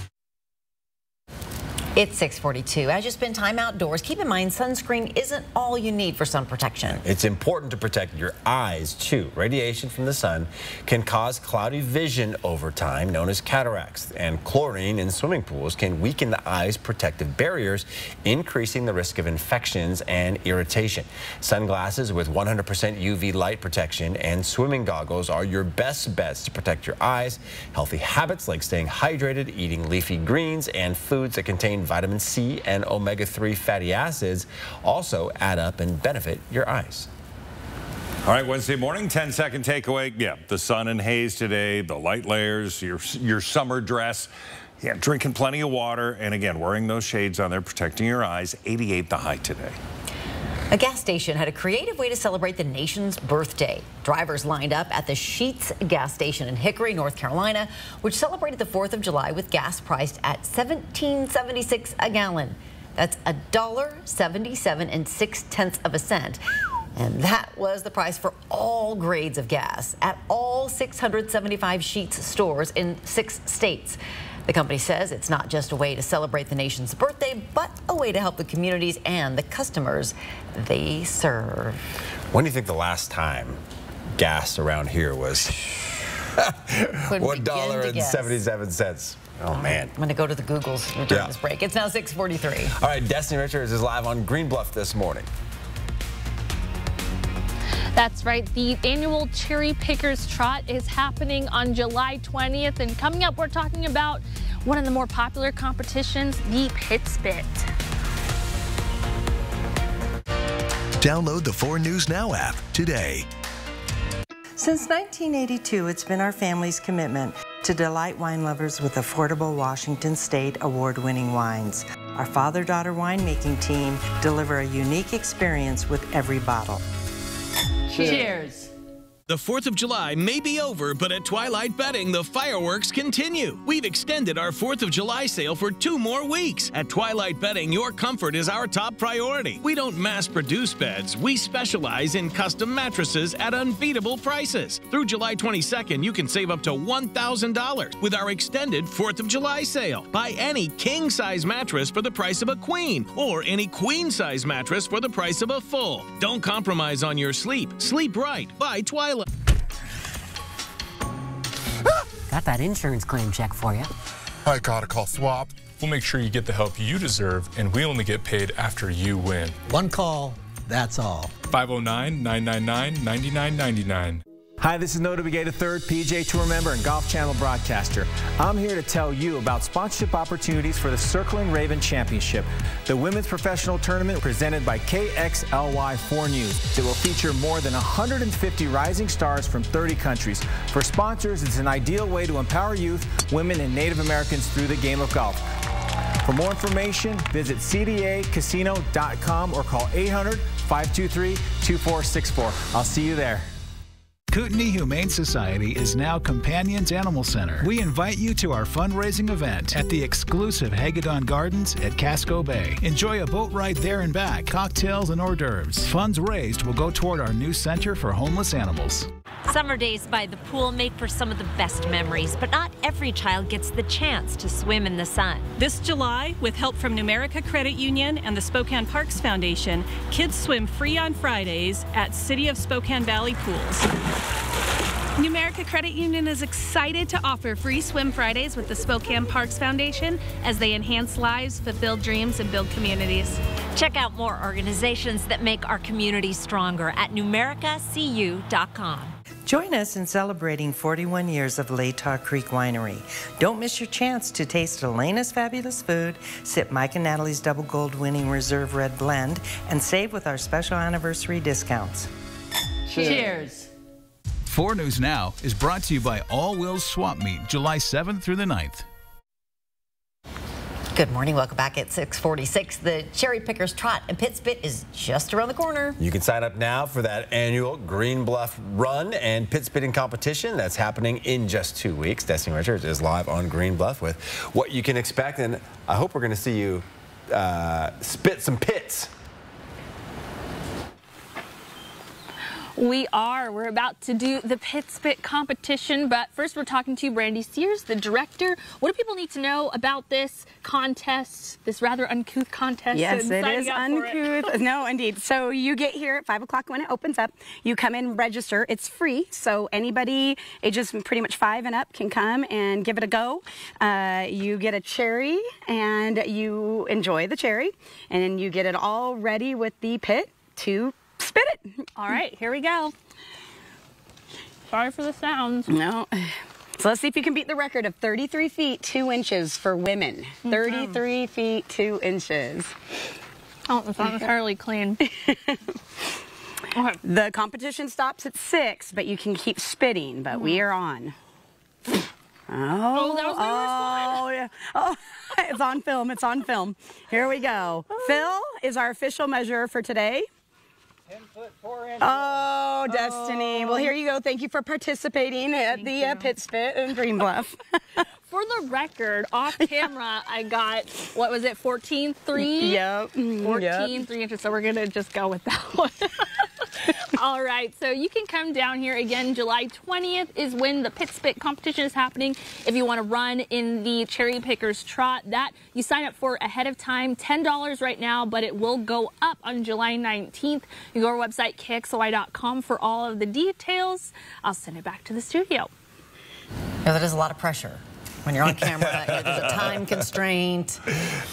It's 6:42. As you spend time outdoors, keep in mind sunscreen isn't all you need for sun protection. It's important to protect your eyes, too. Radiation from the sun can cause cloudy vision over time, known as cataracts. And chlorine in swimming pools can weaken the eye's protective barriers, increasing the risk of infections and irritation. Sunglasses with 100% UV light protection and swimming goggles are your best bets to protect your eyes. Healthy habits like staying hydrated, eating leafy greens, and foods that contain vitamin C and omega-3 fatty acids also add up and benefit your eyes. All right, Wednesday morning, 10-second takeaway. Yeah, the sun and haze today, the light layers, your summer dress. Yeah, drinking plenty of water, and again, wearing those shades on there, protecting your eyes. 88 the high today. A gas station had a creative way to celebrate the nation's birthday. Drivers lined up at the Sheetz gas station in Hickory, North Carolina, which celebrated the 4th of July with gas priced at $17.76 a gallon. That's $1.77 6/10 And that was the price for all grades of gas at all 675 Sheetz stores in 6 states. The company says it's not just a way to celebrate the nation's birthday, but a way to help the communities and the customers they serve. When do you think the last time gas around here was $1.77? Oh, man. I'm going to go to the Googles during this break. It's now 6:43. All right, Destiny Richards is live on Green Bluff this morning. That's right. The annual Cherry Pickers Trot is happening on July 20th. And coming up, we're talking about one of the more popular competitions, the Pit Spit. Download the 4 News Now app today. Since 1982, it's been our family's commitment to delight wine lovers with affordable Washington State award-winning wines. Our father-daughter winemaking team deliver a unique experience with every bottle. Cheers. The 4th of July may be over, but at Twilight Bedding, the fireworks continue. We've extended our 4th of July sale for 2 more weeks. At Twilight Bedding, your comfort is our top priority. We don't mass-produce beds. We specialize in custom mattresses at unbeatable prices. Through July 22nd, you can save up to $1,000 with our extended 4th of July sale. Buy any king-size mattress for the price of a queen, or any queen-size mattress for the price of a full. Don't compromise on your sleep. Sleep right. Buy Twilight. Got that insurance claim check for you. I gotta call Swap. We'll make sure you get the help you deserve, and we only get paid after you win. One call, that's all. 509-999-9999. Hi, this is Noah Begay III, PGA Tour member and Golf Channel broadcaster. I'm here to tell you about sponsorship opportunities for the Circling Raven Championship, the women's professional tournament presented by KXLY 4 News. It will feature more than 150 rising stars from 30 countries. For sponsors, it's an ideal way to empower youth, women, and Native Americans through the game of golf. For more information, visit cdacasino.com or call 800-523-2464. I'll see you there. Kootenai Humane Society is now Companions Animal Center. We invite you to our fundraising event at the exclusive Hagedon Gardens at Casco Bay. Enjoy a boat ride there and back, cocktails and hors d'oeuvres. Funds raised will go toward our new center for homeless animals. Summer days by the pool make for some of the best memories, but not every child gets the chance to swim in the sun. This July, with help from Numerica Credit Union and the Spokane Parks Foundation, kids swim free on Fridays at City of Spokane Valley pools. Numerica Credit Union is excited to offer free swim Fridays with the Spokane Parks Foundation as they enhance lives, fulfill dreams, and build communities. Check out more organizations that make our community stronger at numericacu.com. Join us in celebrating 41 years of Latah Creek Winery. Don't miss your chance to taste Elena's fabulous food, sip Mike and Natalie's Double Gold winning Reserve Red Blend, and save with our special anniversary discounts. Cheers. 4 News Now is brought to you by All Wills Swap Meet, July 7th through the 9th. Good morning. Welcome back at 6:46. The Cherry Pickers Trot and Pit Spit is just around the corner. You can sign up now for that annual Green Bluff Run and Pit Spitting competition that's happening in just 2 weeks. Destiny Richards is live on Green Bluff with what you can expect, and I hope we're going to see you spit some pits. We are. We're about to do the Pit Spit competition, but first we're talking to Brandy Sears, the director. What do people need to know about this contest, this rather uncouth contest? Yes, it is uncouth. No, indeed. So you get here at 5 o'clock when it opens up. You come in, register. It's free, so anybody ages pretty much 5 and up can come and give it a go. You get a cherry, and you enjoy the cherry, and then you get it all ready with the pit to spit it. All right, here we go. Sorry for the sounds. No. So let's see if you can beat the record of 33 feet 2 inches for women. 33 feet 2 inches. Oh, it's not entirely clean. The competition stops at 6, but you can keep spitting, but we are on. Oh, that was my worst one. Yeah. Oh, it's on film. It's on film. Here we go. Phil is our official measure for today. 10 foot 4 inches. Oh, Destiny. Well, here you go. Thank you for participating at the Pit Spit in Green Bluff. For the record, off camera, I got, what was it, 14.3? Yep. 14.3 inches, so we're going to just go with that one. All right, so you can come down here again. July 20th is when the Pit Spit competition is happening. If you want to run in the Cherry Pickers Trot, that you sign up for ahead of time, $10 right now, but it will go up on July 19th. You go to our website, KXLY.com, for all of the details. I'll send it back to the studio. Yeah, that is a lot of pressure. When you're on camera, there's a time constraint.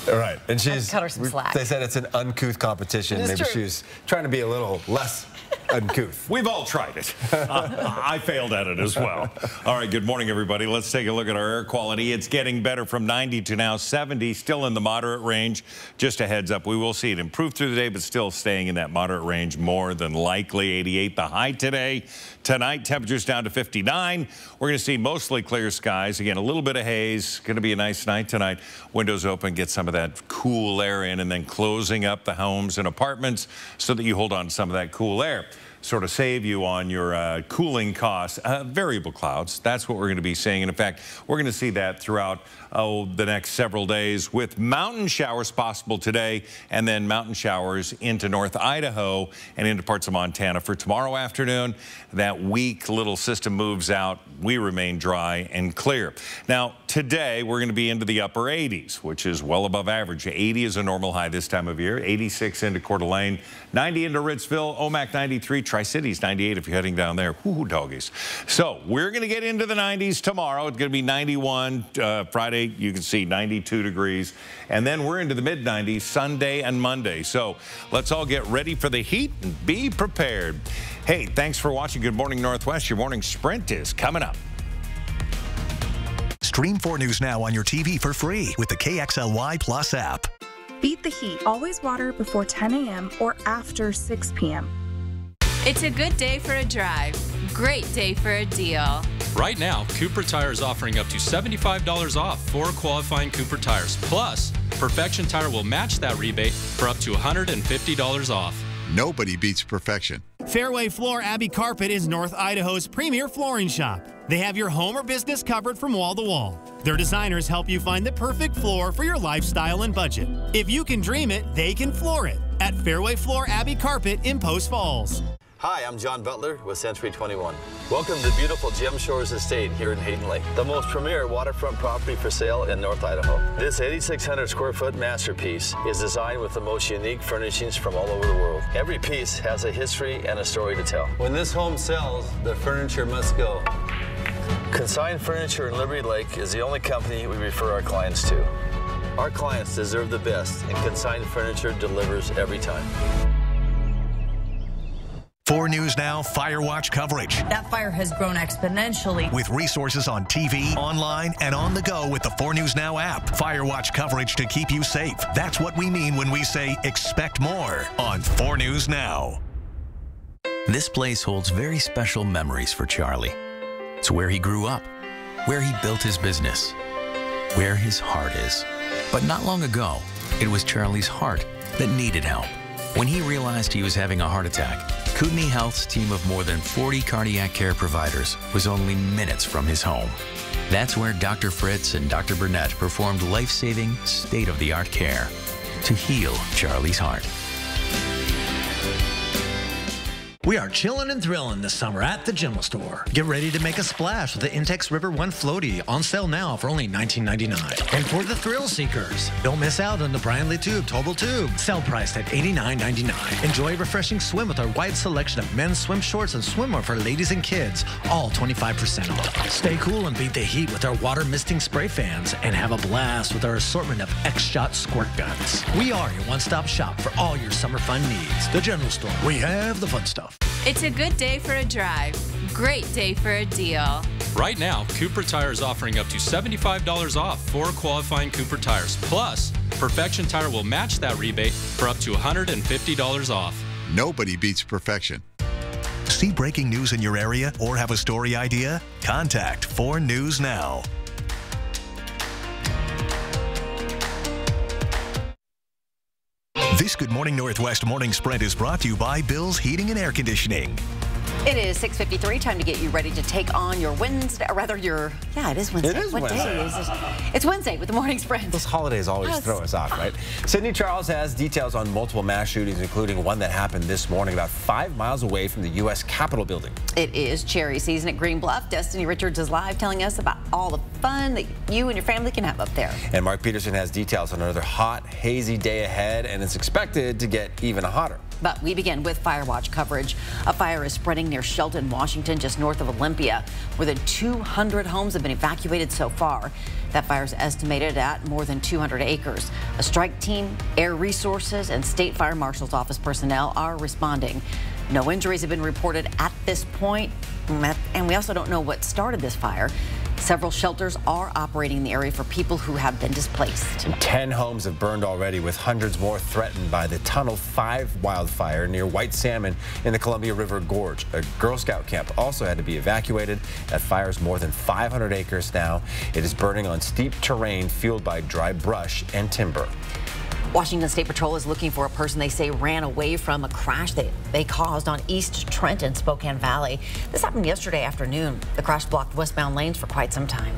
Right, and she's cut her some slack. They said it's an uncouth competition. Maybe true. she's trying to be a little less uncouth. We've all tried it. I failed at it as well. All right, good morning, everybody. Let's take a look at our air quality. It's getting better from 90 to now 70, still in the moderate range. Just a heads up, we will see it improve through the day, but still staying in that moderate range more than likely. 88 the high today. Tonight, temperatures down to 59. We're going to see mostly clear skies. Again, a little bit of haze. Going to be a nice night tonight. Windows open, get some of that cool air in, and then closing up the homes and apartments so that you hold on to some of that cool air. Sort of save you on your cooling costs. Variable clouds, that's what we're going to be seeing. And in fact, we're going to see that throughout the next several days, with mountain showers possible today, and then mountain showers into North Idaho and into parts of Montana for tomorrow afternoon. That weak little system moves out. We remain dry and clear. Now, today we're going to be into the upper 80s, which is well above average. 80 is a normal high this time of year. 86 into Coeur d'Alene, 90 into Ritzville, Omak 93, Tri-Cities 98 if you're heading down there. Whoo, doggies. So we're going to get into the 90s tomorrow. It's going to be 91 Friday. You can see 92 degrees. And then we're into the mid-90s Sunday and Monday. So let's all get ready for the heat and be prepared. Hey, thanks for watching Good Morning Northwest. Your morning sprint is coming up. Stream 4 News Now on your TV for free with the KXLY Plus app. Beat the heat. Always water before 10 a.m. or after 6 p.m. It's a good day for a drive. Great day for a deal. Right now, Cooper Tire is offering up to $75 off 4 qualifying Cooper tires. Plus, Perfection Tire will match that rebate for up to $150 off. Nobody beats perfection. Fairway Floor Abbey Carpet is North Idaho's premier flooring shop. They have your home or business covered from wall to wall. Their designers help you find the perfect floor for your lifestyle and budget. If you can dream it, they can floor it at Fairway Floor Abbey Carpet in Post Falls. Hi, I'm John Butler with Century 21. Welcome to beautiful Gem Shores Estate here in Hayden Lake, the most premier waterfront property for sale in North Idaho. This 8,600 square foot masterpiece is designed with the most unique furnishings from all over the world. Every piece has a history and a story to tell. When this home sells, the furniture must go. Consign Furniture in Liberty Lake is the only company we refer our clients to. Our clients deserve the best, and Consign Furniture delivers every time. 4 News Now Fire Watch coverage. That fire has grown exponentially. With resources on TV, online, and on the go with the 4 News Now app. Fire Watch coverage to keep you safe. That's what we mean when we say expect more on 4 News Now. This place holds very special memories for Charlie. It's where he grew up, where he built his business, where his heart is. But not long ago, it was Charlie's heart that needed help. When he realized he was having a heart attack, Kootenai Health's team of more than 40 cardiac care providers was only minutes from his home. That's where Dr. Fritz and Dr. Burnett performed life-saving, state-of-the-art care to heal Charlie's heart. We are chillin' and thrillin' this summer at the General Store. Get ready to make a splash with the Intex River One Floaty, on sale now for only $19.99. And for the thrill seekers, don't miss out on the Brian Lee Tube Total Tube, sale priced at $89.99. Enjoy a refreshing swim with our wide selection of men's swim shorts and swimwear for ladies and kids, all 25% off. Stay cool and beat the heat with our water misting spray fans, and have a blast with our assortment of X-Shot squirt guns. We are your one-stop shop for all your summer fun needs. The General Store. We have the fun stuff. It's a good day for a drive. Great day for a deal. Right now, Cooper Tire is offering up to $75 off 4 qualifying Cooper tires. Plus, Perfection Tire will match that rebate for up to $150 off. Nobody beats perfection. See breaking news in your area or have a story idea? Contact 4 News Now. This Good Morning Northwest morning spread is brought to you by Bill's Heating and Air Conditioning. It is 6:53, time to get you ready to take on your Wednesday, or rather your, it is Wednesday. It is what Wednesday. day is it? It's Wednesday with the morning spread. Those holidays always throw us off, right? Sydney Charles has details on multiple mass shootings, including one that happened this morning about 5 miles away from the U.S. Capitol building. It is cherry season at Green Bluff. Destiny Richards is live telling us about all the fun that you and your family can have up there. And Mark Peterson has details on another hot, hazy day ahead, and it's expected to get even hotter. But we begin with fire watch coverage. A fire is spreading near Shelton, Washington, just north of Olympia. More than 200 homes have been evacuated so far. That fire is estimated at more than 200 acres. A strike team, air resources, and state fire marshal's office personnel are responding. No injuries have been reported at this point, and we also don't know what started this fire. Several shelters are operating in the area for people who have been displaced. 10 homes have burned already, with hundreds more threatened by the Tunnel 5 wildfire near White Salmon in the Columbia River Gorge. A Girl Scout camp also had to be evacuated. That fire is more than 500 acres now. It is burning on steep terrain fueled by dry brush and timber. Washington State Patrol is looking for a person they say ran away from a crash they caused on East Trent in Spokane Valley. This happened yesterday afternoon. The crash blocked westbound lanes for quite some time.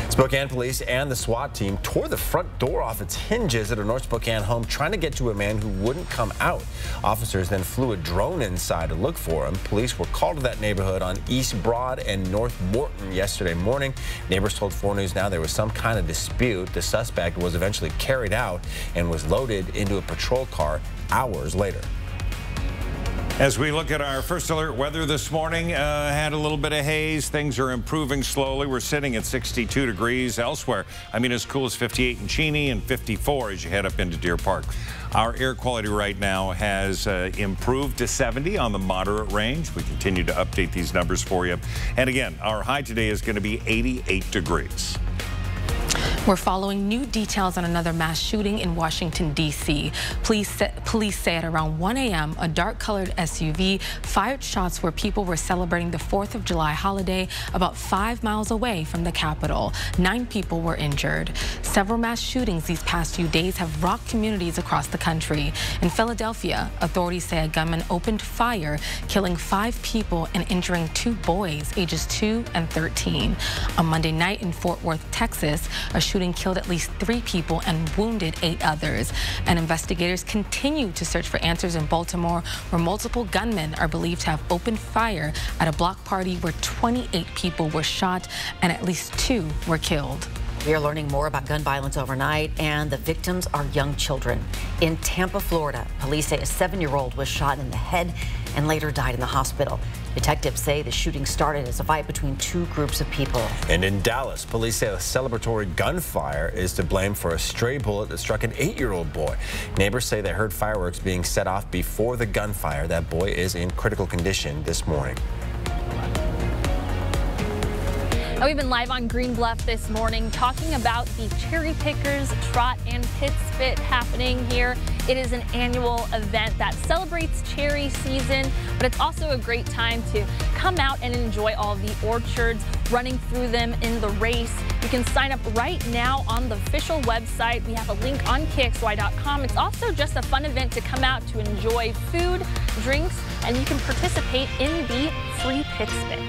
Spokane police and the SWAT team tore the front door off its hinges at a North Spokane home, trying to get to a man who wouldn't come out. Officers then flew a drone inside to look for him. Police were called to that neighborhood on East Broad and North Morton yesterday morning. Neighbors told 4 News Now there was some kind of dispute. The suspect was eventually carried out and was loaded into a patrol car hours later. As we look at our first alert weather this morning, had a little bit of haze. Things are improving slowly. We're sitting at 62 degrees elsewhere. I mean, as cool as 58 in Cheney and 54 as you head up into Deer Park. Our air quality right now has improved to 70 on the moderate range. We continue to update these numbers for you. And again, our high today is going to be 88 degrees. We're following new details on another mass shooting in Washington, D.C. Police say at around 1 a.m., a dark-colored SUV fired shots where people were celebrating the 4th of July holiday about 5 miles away from the Capitol. 9 people were injured. Several mass shootings these past few days have rocked communities across the country. In Philadelphia, authorities say a gunman opened fire, killing 5 people and injuring 2 boys, ages 2 and 13. On Monday night in Fort Worth, Texas, a shooting killed at least 3 people and wounded 8 others. And investigators continue to search for answers in Baltimore, where multiple gunmen are believed to have opened fire at a block party where 28 people were shot and at least 2 were killed. We are learning more about gun violence overnight, and the victims are young children. In Tampa, Florida, police say a 7-year-old was shot in the head and later died in the hospital. Detectives say the shooting started as a fight between 2 groups of people. And in Dallas, police say a celebratory gunfire is to blame for a stray bullet that struck an 8-year-old boy. Neighbors say they heard fireworks being set off before the gunfire. That boy is in critical condition this morning. Now, we've been live on Green Bluff this morning talking about the Cherry Pickers Trot and Pit Spit happening here. It is an annual event that celebrates cherry season, but it's also a great time to come out and enjoy all the orchards, running through them in the race. You can sign up right now on the official website. We have a link on KXLY.com. It's also just a fun event to come out to enjoy food, drinks, and you can participate in the free Pit Spit.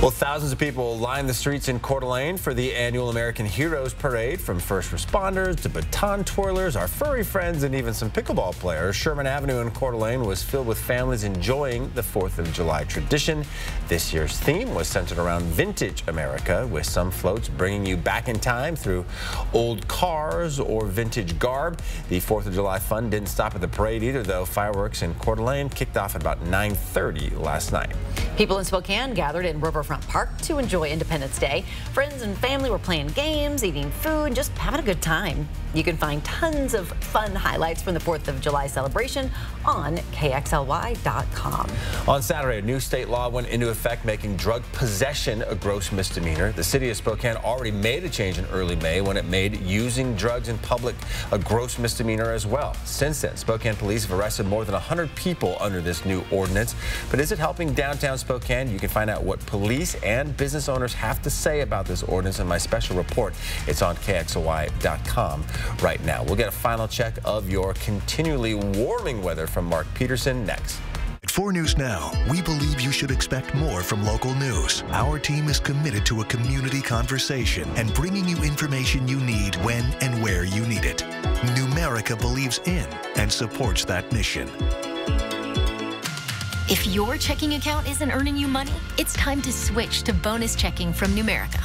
Well, thousands of people line the streets in Coeur d'Alene for the annual American Heroes Parade, from first responders to baton twirlers, our furry friends, and even some pickleball players. Sherman Avenue in Coeur d'Alene was filled with families enjoying the 4th of July tradition. This year's theme was centered around vintage America, with some floats bringing you back in time through old cars or vintage garb. The 4th of July fun didn't stop at the parade either, though. Fireworks in Coeur d'Alene kicked off at about 9:30 last night. People in Spokane gathered in Riverfront Park to enjoy Independence Day. Friends and family were playing games, eating food, and just having a good time. You can find tons of fun highlights from the 4th of July celebration on KXLY.com. On Saturday, a new state law went into effect making drug possession a gross misdemeanor. The city of Spokane already made a change in early May when it made using drugs in public a gross misdemeanor as well. Since then, Spokane police have arrested more than 100 people under this new ordinance. But is it helping downtown Spokane? You can find out what police and business owners have to say about this ordinance in my special report. It's on KXLY.com right now. We'll get a final check of your continually warming weather from Mark Peterson next. At 4 News Now, we believe you should expect more from local news. Our team is committed to a community conversation and bringing you information you need when and where you need it. Numerica believes in and supports that mission. If your checking account isn't earning you money, it's time to switch to bonus checking from Numerica.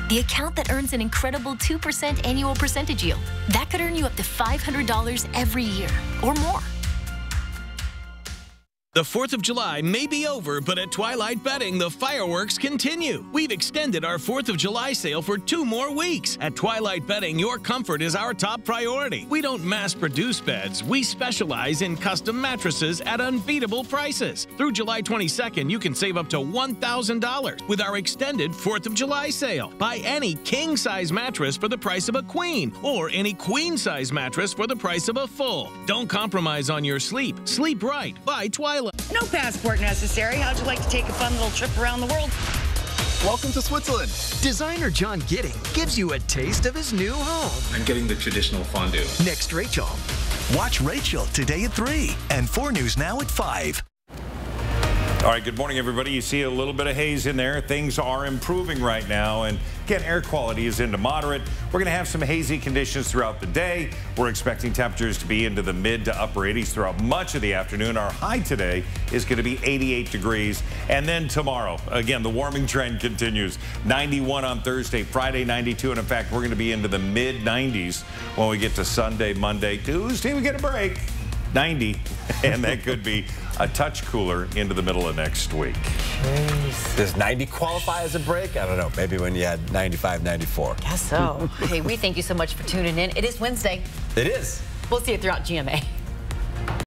The account that earns an incredible 2% annual percentage yield. That could earn you up to $500 every year or more. The 4th of July may be over, but at Twilight Betting, the fireworks continue. We've extended our 4th of July sale for 2 more weeks. At Twilight Betting, your comfort is our top priority. We don't mass-produce beds. We specialize in custom mattresses at unbeatable prices. Through July 22nd, you can save up to $1,000 with our extended 4th of July sale. Buy any king-size mattress for the price of a queen, or any queen-size mattress for the price of a full. Don't compromise on your sleep. Sleep right. Buy Twilight. No passport necessary. How'd you like to take a fun little trip around the world? Welcome to Switzerland. Designer John Gidding gives you a taste of his new home. I'm getting the traditional fondue. Next, Rachel. Watch Rachel today at 3 and 4 News Now at 5. All right, good morning, everybody. You see a little bit of haze in there. Things are improving right now. And again, air quality is into moderate. We're going to have some hazy conditions throughout the day. We're expecting temperatures to be into the mid to upper 80s throughout much of the afternoon. Our high today is going to be 88 degrees. And then tomorrow, again, the warming trend continues. 91 on Thursday, Friday 92. And in fact, we're going to be into the mid 90s when we get to Sunday, Monday, Tuesday. We get a break. 90, and that could be a touch cooler into the middle of next week. Jeez. Does 90 qualify as a break? I don't know. Maybe when you had 95, 94. Guess so. Hey, we thank you so much for tuning in. It is Wednesday. It is. We'll see you throughout GMA.